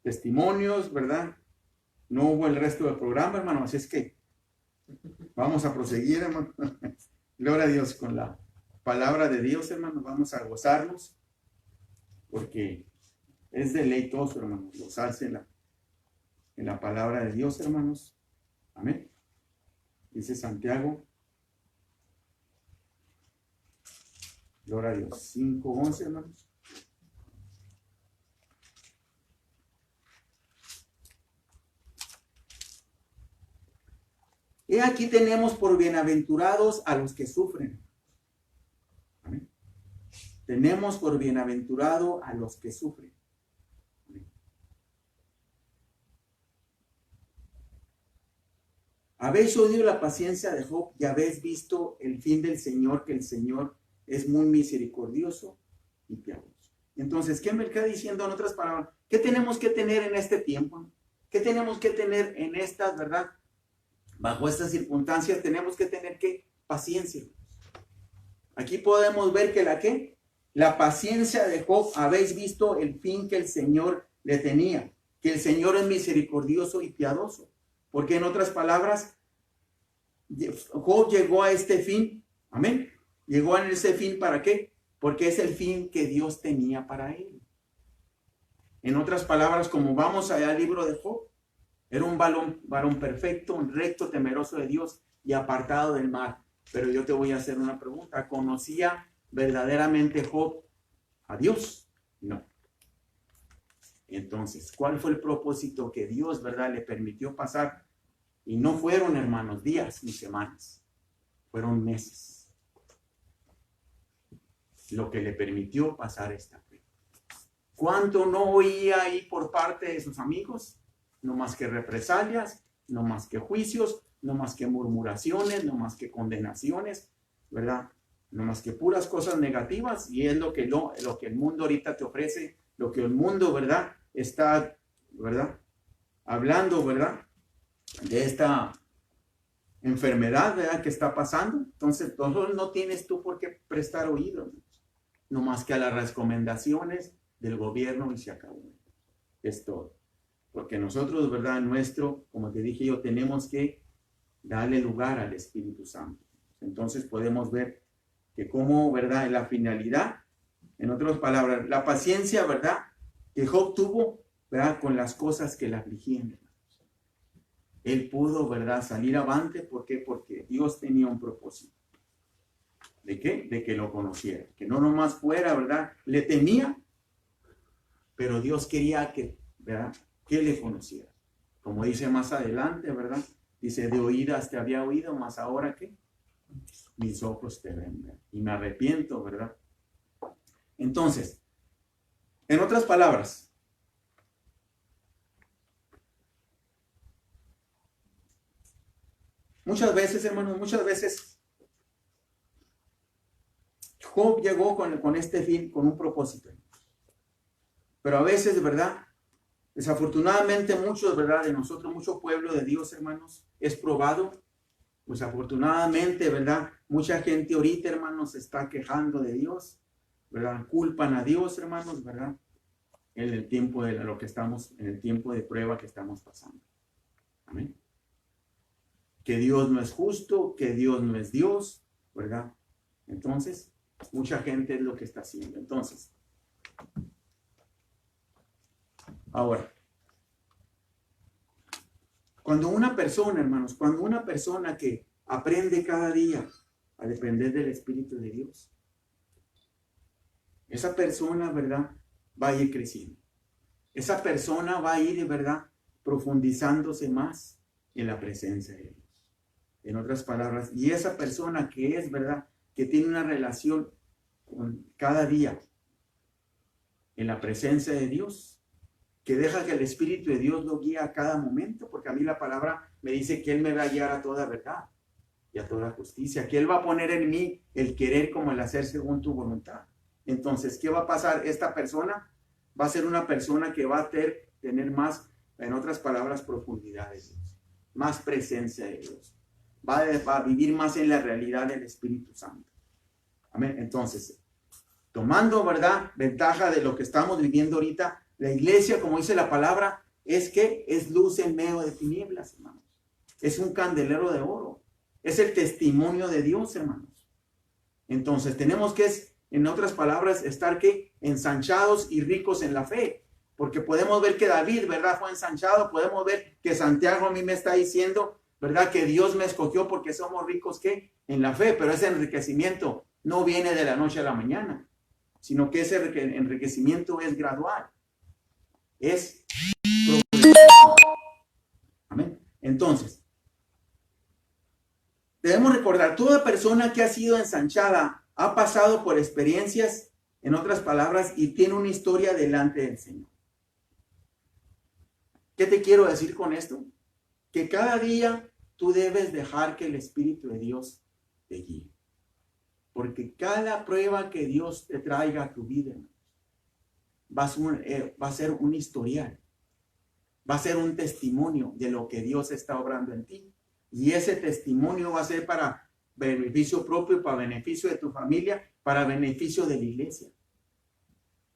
testimonios, ¿verdad? No hubo el resto del programa, hermano. Así es que vamos a proseguir, hermano. Gloria a Dios con la palabra de Dios, hermano. Vamos a gozarnos, porque es deleitoso, hermano, gozarse en la palabra de Dios, hermanos. Amén. Dice Santiago, gloria a Dios, 5:11, hermanos. Y aquí tenemos por bienaventurados a los que sufren. Amén. Tenemos por bienaventurado a los que sufren. Amén. Habéis oído la paciencia de Job y habéis visto el fin del Señor, que el Señor es muy misericordioso y piadoso. Entonces, ¿qué me está diciendo en otras palabras? ¿Qué tenemos que tener en este tiempo? ¿Qué tenemos que tener en estas, verdad? Bajo estas circunstancias tenemos que tener ¿qué? Paciencia. Aquí podemos ver que la paciencia de Job, habéis visto el fin que el Señor le tenía, que el Señor es misericordioso y piadoso. Porque en otras palabras, Job llegó a este fin, amén. Llegó a ese fin, ¿para qué? Porque es el fin que Dios tenía para él. En otras palabras, como vamos allá al libro de Job, era un varón perfecto, un recto, temeroso de Dios y apartado del mal. Pero yo te voy a hacer una pregunta. ¿Conocía verdaderamente Job a Dios? No. Entonces, ¿cuál fue el propósito que Dios, verdad, le permitió pasar? Y no fueron, hermanos, días ni semanas. Fueron meses. Lo que le permitió pasar esta prueba. ¿Cuánto no oía ahí por parte de sus amigos? No más que represalias, no más que juicios, no más que murmuraciones, no más que condenaciones, ¿verdad? No más que puras cosas negativas, y es lo que el mundo ahorita te ofrece, lo que el mundo, ¿verdad? Está, ¿verdad? Hablando, ¿verdad? De esta enfermedad, ¿verdad? Que está pasando. Entonces, no tienes tú por qué prestar oído, no más que a las recomendaciones del gobierno, y se acabó. Es todo. Porque nosotros, ¿verdad? Como te dije yo, tenemos que darle lugar al Espíritu Santo. Entonces podemos ver que como, ¿verdad? La finalidad, en otras palabras, la paciencia, ¿verdad? Que Job tuvo, ¿verdad? Con las cosas que le afligían. Él pudo, ¿verdad? Salir avante. ¿Por qué? Porque Dios tenía un propósito. ¿De qué? De que lo conociera. Que no nomás fuera, ¿verdad? Le temía, pero Dios quería que, ¿verdad? Que le conociera. Como dice más adelante, ¿verdad? Dice, de oídas te había oído, mas ahora ¿qué? Mis ojos te ven, ¿verdad? Y me arrepiento, ¿verdad? Entonces, en otras palabras, Muchas veces, hermanos, Job llegó con este fin, con un propósito. Pero a veces, ¿verdad? Desafortunadamente muchos, ¿verdad? De nosotros, mucho pueblo de Dios, hermanos, es probado. Pues afortunadamente, ¿verdad? Mucha gente ahorita, hermanos, se está quejando de Dios, ¿verdad? Culpan a Dios, hermanos, ¿verdad? En el tiempo de lo que estamos, en el tiempo de prueba que estamos pasando. Amén. Que Dios no es justo, que Dios no es Dios, ¿verdad? Entonces, mucha gente es lo que está haciendo. Entonces, ahora, cuando una persona, hermanos, cuando una persona que aprende cada día a depender del Espíritu de Dios, esa persona, ¿verdad? Va a ir creciendo. Esa persona va a ir, ¿verdad? Profundizándose más en la presencia de Dios. En otras palabras, y esa persona que es, ¿verdad? Que tiene una relación con cada día en la presencia de Dios, que deja que el Espíritu de Dios lo guíe a cada momento, porque a mí la palabra me dice que Él me va a guiar a toda verdad y a toda justicia, que Él va a poner en mí el querer como el hacer según tu voluntad. Entonces, ¿qué va a pasar? Esta persona va a ser una persona que va a tener más, en otras palabras, profundidad de Dios, más presencia de Dios. Va a vivir más en la realidad del Espíritu Santo. Amén. Entonces, tomando, ¿verdad?, ventaja de lo que estamos viviendo ahorita, la iglesia, como dice la palabra, es luz en medio de tinieblas, hermanos. Es un candelero de oro. Es el testimonio de Dios, hermanos. Entonces, tenemos que, en otras palabras, estar ensanchados y ricos en la fe. Porque podemos ver que David, ¿verdad?, fue ensanchado. Podemos ver que Santiago a mí me está diciendo, ¿verdad?, que Dios me escogió porque somos ricos, en la fe. Pero ese enriquecimiento no viene de la noche a la mañana, sino que ese enriquecimiento es gradual. Es progresivo. Amén. Entonces, debemos recordar, toda persona que ha sido ensanchada ha pasado por experiencias, en otras palabras, y tiene una historia delante del Señor. ¿Qué te quiero decir con esto? Que cada día tú debes dejar que el Espíritu de Dios te guíe. Porque cada prueba que Dios te traiga a tu vida va a ser un historial. Va a ser un testimonio de lo que Dios está obrando en ti. Y ese testimonio va a ser para beneficio propio, para beneficio de tu familia, para beneficio de la iglesia.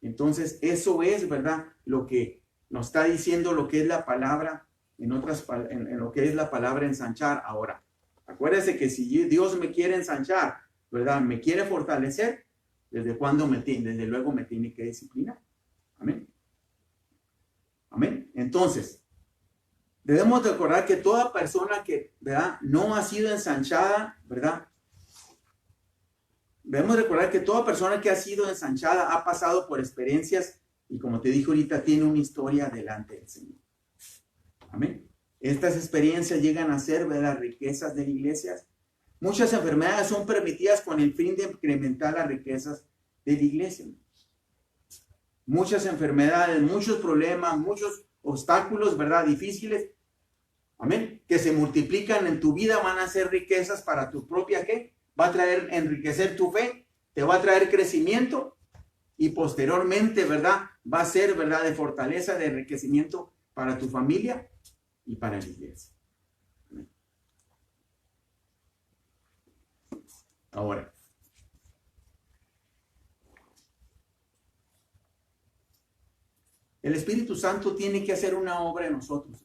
Entonces, eso es, ¿verdad?, lo que nos está diciendo lo que es la palabra, en lo que es la palabra ensanchar. Ahora, acuérdese que si Dios me quiere ensanchar, ¿verdad?, me quiere fortalecer, desde luego me tiene que disciplinar. Amén. Amén. Entonces, debemos recordar que toda persona que, ¿verdad?, no ha sido ensanchada, ¿verdad? Debemos recordar que toda persona que ha sido ensanchada ha pasado por experiencias y, como te dije ahorita, tiene una historia delante del Señor. Amén. Estas experiencias llegan a ser, ¿verdad?, riquezas de iglesias. Muchas enfermedades son permitidas con el fin de incrementar las riquezas de la iglesia. Muchas enfermedades, muchos problemas, muchos obstáculos, ¿verdad?, difíciles, amén, que se multiplican en tu vida, van a ser riquezas para tu propia, va a traer, enriquecer tu fe, te va a traer crecimiento y posteriormente, ¿verdad?, va a ser, ¿verdad?, de fortaleza, de enriquecimiento para tu familia y para la iglesia. Amén. Ahora, el Espíritu Santo tiene que hacer una obra en nosotros.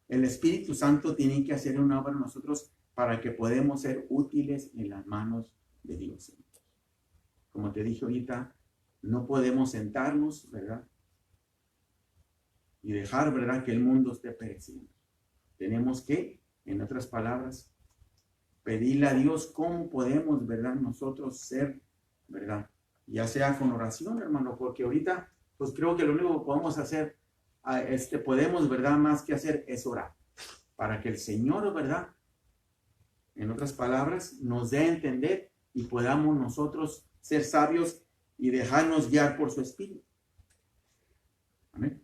El Espíritu Santo tiene que hacer una obra en nosotros para que podamos ser útiles en las manos de Dios. Como te dije ahorita, no podemos sentarnos, ¿verdad?, y dejar, ¿verdad?, que el mundo esté pereciendo. Tenemos que, en otras palabras, pedirle a Dios cómo podemos, ¿verdad?, nosotros ser, ¿verdad?, ya sea con oración, hermano, porque ahorita pues creo que lo único que podemos hacer, podemos, ¿verdad?, más que hacer es orar, para que el Señor, ¿verdad?, en otras palabras, nos dé a entender y podamos nosotros ser sabios y dejarnos guiar por su Espíritu. Amén.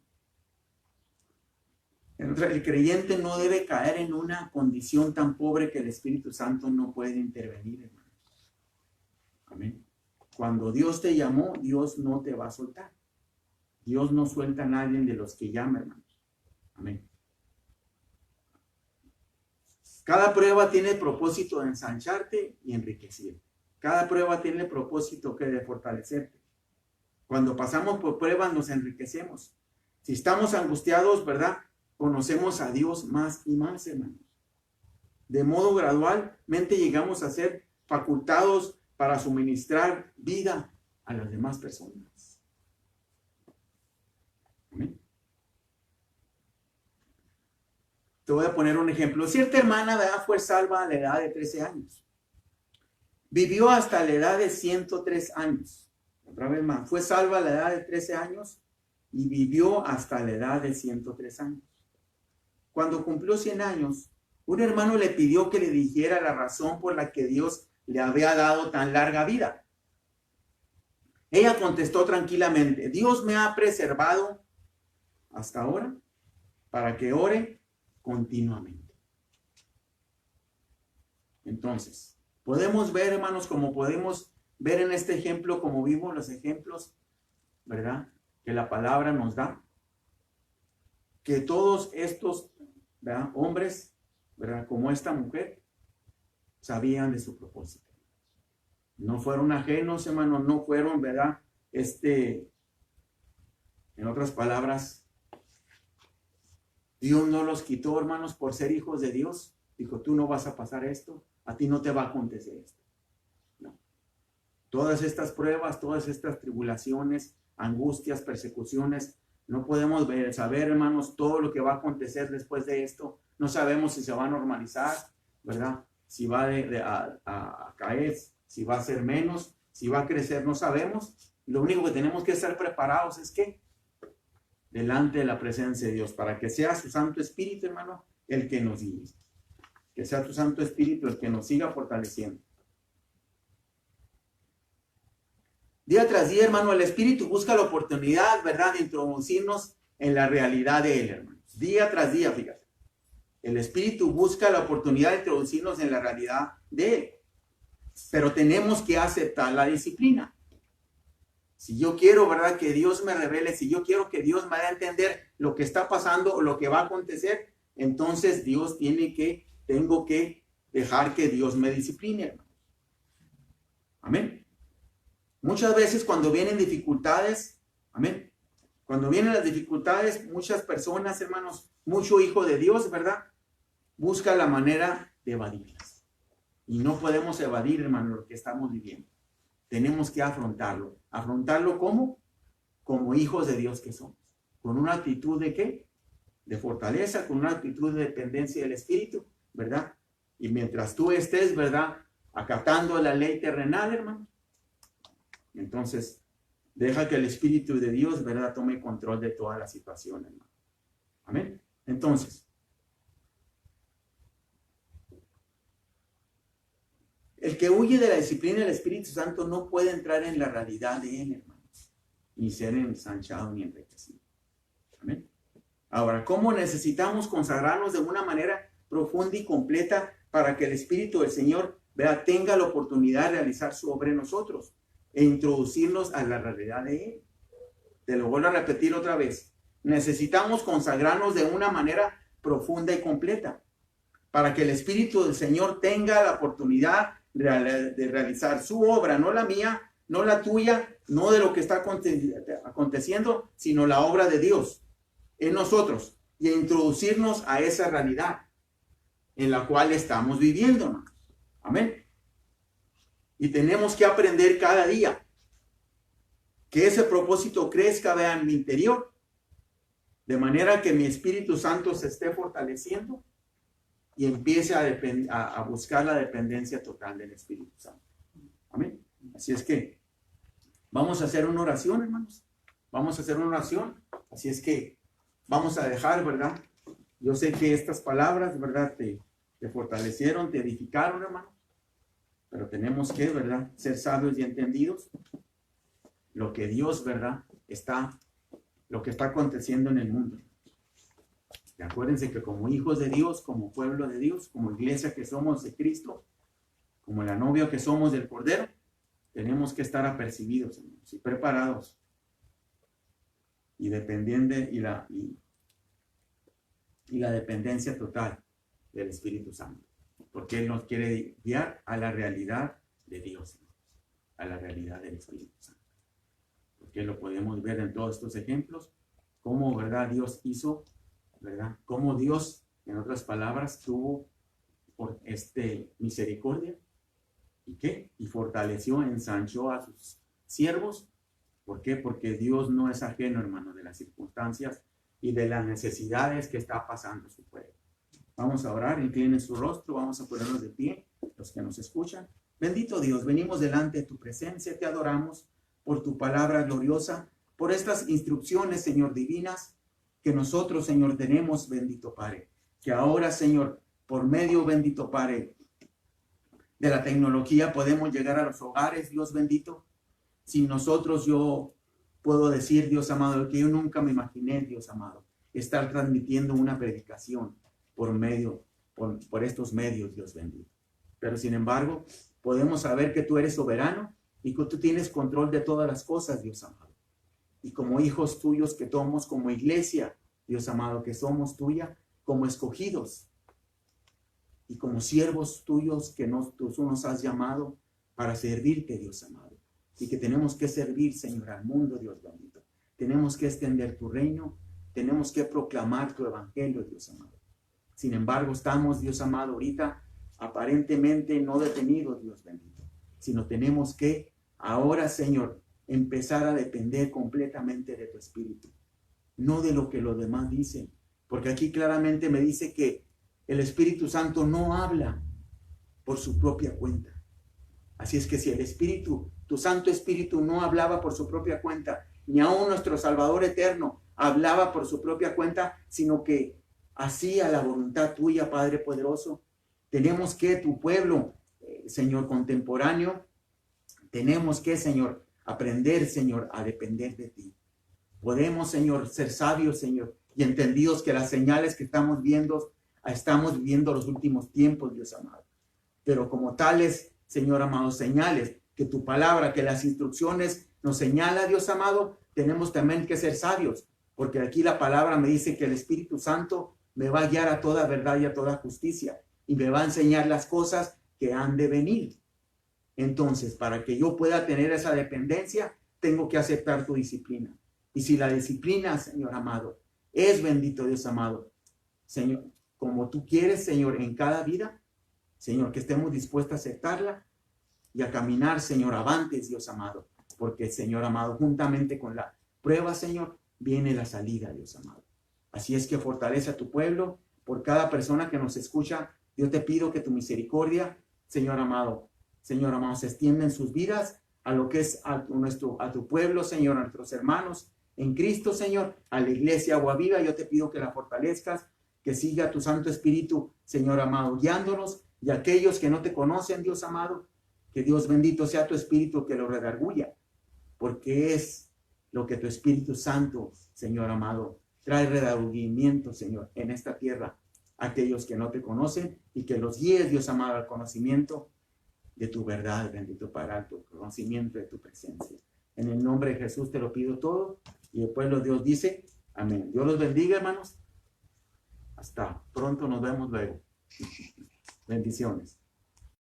El creyente no debe caer en una condición tan pobre que el Espíritu Santo no puede intervenir, hermano. Amén. Cuando Dios te llamó, Dios no te va a soltar. Dios no suelta a nadie de los que llama, hermanos. Amén. Cada prueba tiene el propósito de ensancharte y enriquecerte. Cada prueba tiene el propósito de fortalecerte. Cuando pasamos por pruebas nos enriquecemos. Si estamos angustiados, ¿verdad? Conocemos a Dios más y más, hermanos. De modo gradualmente llegamos a ser facultados para suministrar vida a las demás personas. Amén. Te voy a poner un ejemplo. Cierta hermana, ¿verdad?, fue salva a la edad de 13 años. Vivió hasta la edad de 103 años. Otra vez más, fue salva a la edad de 13 años y vivió hasta la edad de 103 años. Cuando cumplió 100 años, un hermano le pidió que le dijera la razón por la que Dios le había dado tan larga vida. Ella contestó tranquilamente: Dios me ha preservado hasta ahora para que ore continuamente. Entonces, podemos ver, hermanos, como podemos ver en este ejemplo, como vimos los ejemplos, ¿verdad?, que la palabra nos da, que todos estos, ¿verdad?, hombres, ¿verdad?, como esta mujer, sabían de su propósito. No fueron ajenos, hermanos, no fueron, ¿verdad?, en otras palabras, Dios no los quitó, hermanos, por ser hijos de Dios. Dijo: tú no vas a pasar esto, a ti no te va a acontecer esto. No. Todas estas pruebas, todas estas tribulaciones, angustias, persecuciones, no podemos saber, hermanos, todo lo que va a acontecer después de esto. No sabemos si se va a normalizar, ¿verdad? Si va a caer, si va a ser menos, si va a crecer, no sabemos. Lo único que tenemos que estar preparados es que delante de la presencia de Dios, para que sea su Santo Espíritu, hermano, el que nos guíe. Que sea tu Santo Espíritu el que nos siga fortaleciendo. Día tras día, hermano, el Espíritu busca la oportunidad, ¿verdad?, de introducirnos en la realidad de Él, hermanos. Día tras día, fíjate. El Espíritu busca la oportunidad de introducirnos en la realidad de Él. Pero tenemos que aceptar la disciplina. Si yo quiero, ¿verdad?, que Dios me revele, si yo quiero que Dios me haga entender lo que está pasando o lo que va a acontecer, entonces tengo que dejar que Dios me discipline, hermano. Amén. Muchas veces cuando vienen dificultades, amén, cuando vienen las dificultades, muchas personas, hermanos, mucho hijo de Dios, ¿verdad?, busca la manera de evadirlas. Y no podemos evadir, hermano, lo que estamos viviendo. Tenemos que afrontarlo. ¿Afrontarlo cómo? Como hijos de Dios que somos. Con una actitud ¿de qué? De fortaleza, con una actitud de dependencia del Espíritu, ¿verdad? Y mientras tú estés, ¿verdad?, acatando la ley terrenal, hermano, entonces deja que el Espíritu de Dios, ¿verdad?, tome control de toda la situación, hermano. Amén. Entonces, el que huye de la disciplina del Espíritu Santo no puede entrar en la realidad de Él, hermanos, ni ser ensanchado ni enriquecido. Amén. Ahora, ¿cómo necesitamos consagrarnos de una manera profunda y completa para que el Espíritu del Señor, ¿verdad?, tenga la oportunidad de realizar su obra en nosotros e introducirnos a la realidad de Él? Te lo vuelvo a repetir otra vez. Necesitamos consagrarnos de una manera profunda y completa para que el Espíritu del Señor tenga la oportunidad de realizar su obra, no la mía, no la tuya, no de lo que está aconteciendo, sino la obra de Dios en nosotros y a introducirnos a esa realidad en la cual estamos viviendo, hermanos. Amén. Y tenemos que aprender cada día que ese propósito crezca en mi interior, de manera que mi Espíritu Santo se esté fortaleciendo y empiece a buscar la dependencia total del Espíritu Santo. Amén. Así es que vamos a hacer una oración, hermanos. Vamos a hacer una oración. Así es que vamos a dejar, ¿verdad? Yo sé que estas palabras, ¿verdad?, te fortalecieron, te edificaron, hermano. Pero tenemos que, ¿verdad?, ser sabios y entendidos. Lo que Dios, ¿verdad?, lo que está aconteciendo en el mundo. Y acuérdense que como hijos de Dios, como pueblo de Dios, como iglesia que somos de Cristo, como la novia que somos del Cordero, tenemos que estar apercibidos, hermanos, y preparados y dependientes y la dependencia total del Espíritu Santo, porque Él nos quiere guiar a la realidad de Dios, a la realidad del Espíritu Santo, porque lo podemos ver en todos estos ejemplos, cómo, ¿verdad?, Dios hizo, ¿verdad?, cómo Dios, en otras palabras, tuvo por misericordia, ¿y qué? Y fortaleció, ensanchó a sus siervos. ¿Por qué? Porque Dios no es ajeno, hermano, de las circunstancias y de las necesidades que está pasando su pueblo. Vamos a orar, inclinen su rostro, vamos a ponernos de pie, los que nos escuchan. Bendito Dios, venimos delante de tu presencia, te adoramos por tu palabra gloriosa, por estas instrucciones, Señor, divinas, que nosotros, Señor, tenemos, bendito Padre. Que ahora, Señor, por medio, bendito Padre, de la tecnología podemos llegar a los hogares, Dios bendito. Sin nosotros yo puedo decir, Dios amado, que yo nunca me imaginé, Dios amado, estar transmitiendo una predicación por estos medios, Dios bendito. Pero sin embargo, podemos saber que tú eres soberano y que tú tienes control de todas las cosas, Dios amado. Y como hijos tuyos que somos, como iglesia, Dios amado, que somos tuya, como escogidos y como siervos tuyos que tú nos has llamado para servirte, Dios amado. Y que tenemos que servir, Señor, al mundo, Dios bendito. Tenemos que extender tu reino, tenemos que proclamar tu evangelio, Dios amado. Sin embargo, estamos, Dios amado, ahorita aparentemente no detenidos, Dios bendito, sino tenemos que ahora, Señor, empezar a depender completamente de tu Espíritu, no de lo que los demás dicen, porque aquí claramente me dice que el Espíritu Santo no habla por su propia cuenta. Así es que si el Espíritu, tu Santo Espíritu, no hablaba por su propia cuenta, ni aún nuestro Salvador eterno hablaba por su propia cuenta, sino que hacía la voluntad tuya, Padre poderoso, tenemos que, tu pueblo, Señor, contemporáneo, tenemos que, Señor, aprender, Señor, a depender de ti. Podemos, Señor, ser sabios, Señor, y entendidos que las señales que estamos viviendo los últimos tiempos, Dios amado. Pero como tales, Señor amado, señales, que tu palabra, que las instrucciones nos señala, Dios amado, tenemos también que ser sabios, porque aquí la palabra me dice que el Espíritu Santo me va a guiar a toda verdad y a toda justicia, y me va a enseñar las cosas que han de venir. Entonces, para que yo pueda tener esa dependencia, tengo que aceptar tu disciplina. Y si la disciplina, Señor amado, es, bendito Dios amado, Señor, como tú quieres, Señor, en cada vida, Señor, que estemos dispuestos a aceptarla y a caminar, Señor, avantes, Dios amado, porque, Señor amado, juntamente con la prueba, Señor, viene la salida, Dios amado. Así es que fortalece a tu pueblo, por cada persona que nos escucha, yo te pido que tu misericordia, Señor amado, se extienda en sus vidas a lo que es a tu pueblo, Señor, a nuestros hermanos en Cristo, Señor, a la iglesia Agua Viva. Yo te pido que la fortalezcas, que siga tu Santo Espíritu, Señor amado, guiándonos, y aquellos que no te conocen, Dios amado, que Dios bendito sea tu Espíritu que lo redarguya, porque es lo que tu Espíritu Santo, Señor amado, trae redarguyimiento, Señor, en esta tierra, aquellos que no te conocen, y que los guíes, Dios amado, al conocimiento de tu verdad, bendito Padre, al conocimiento de tu presencia. En el nombre de Jesús te lo pido todo, y el pueblo de Dios dice, amén. Dios los bendiga, hermanos. Hasta pronto, nos vemos luego. Bendiciones.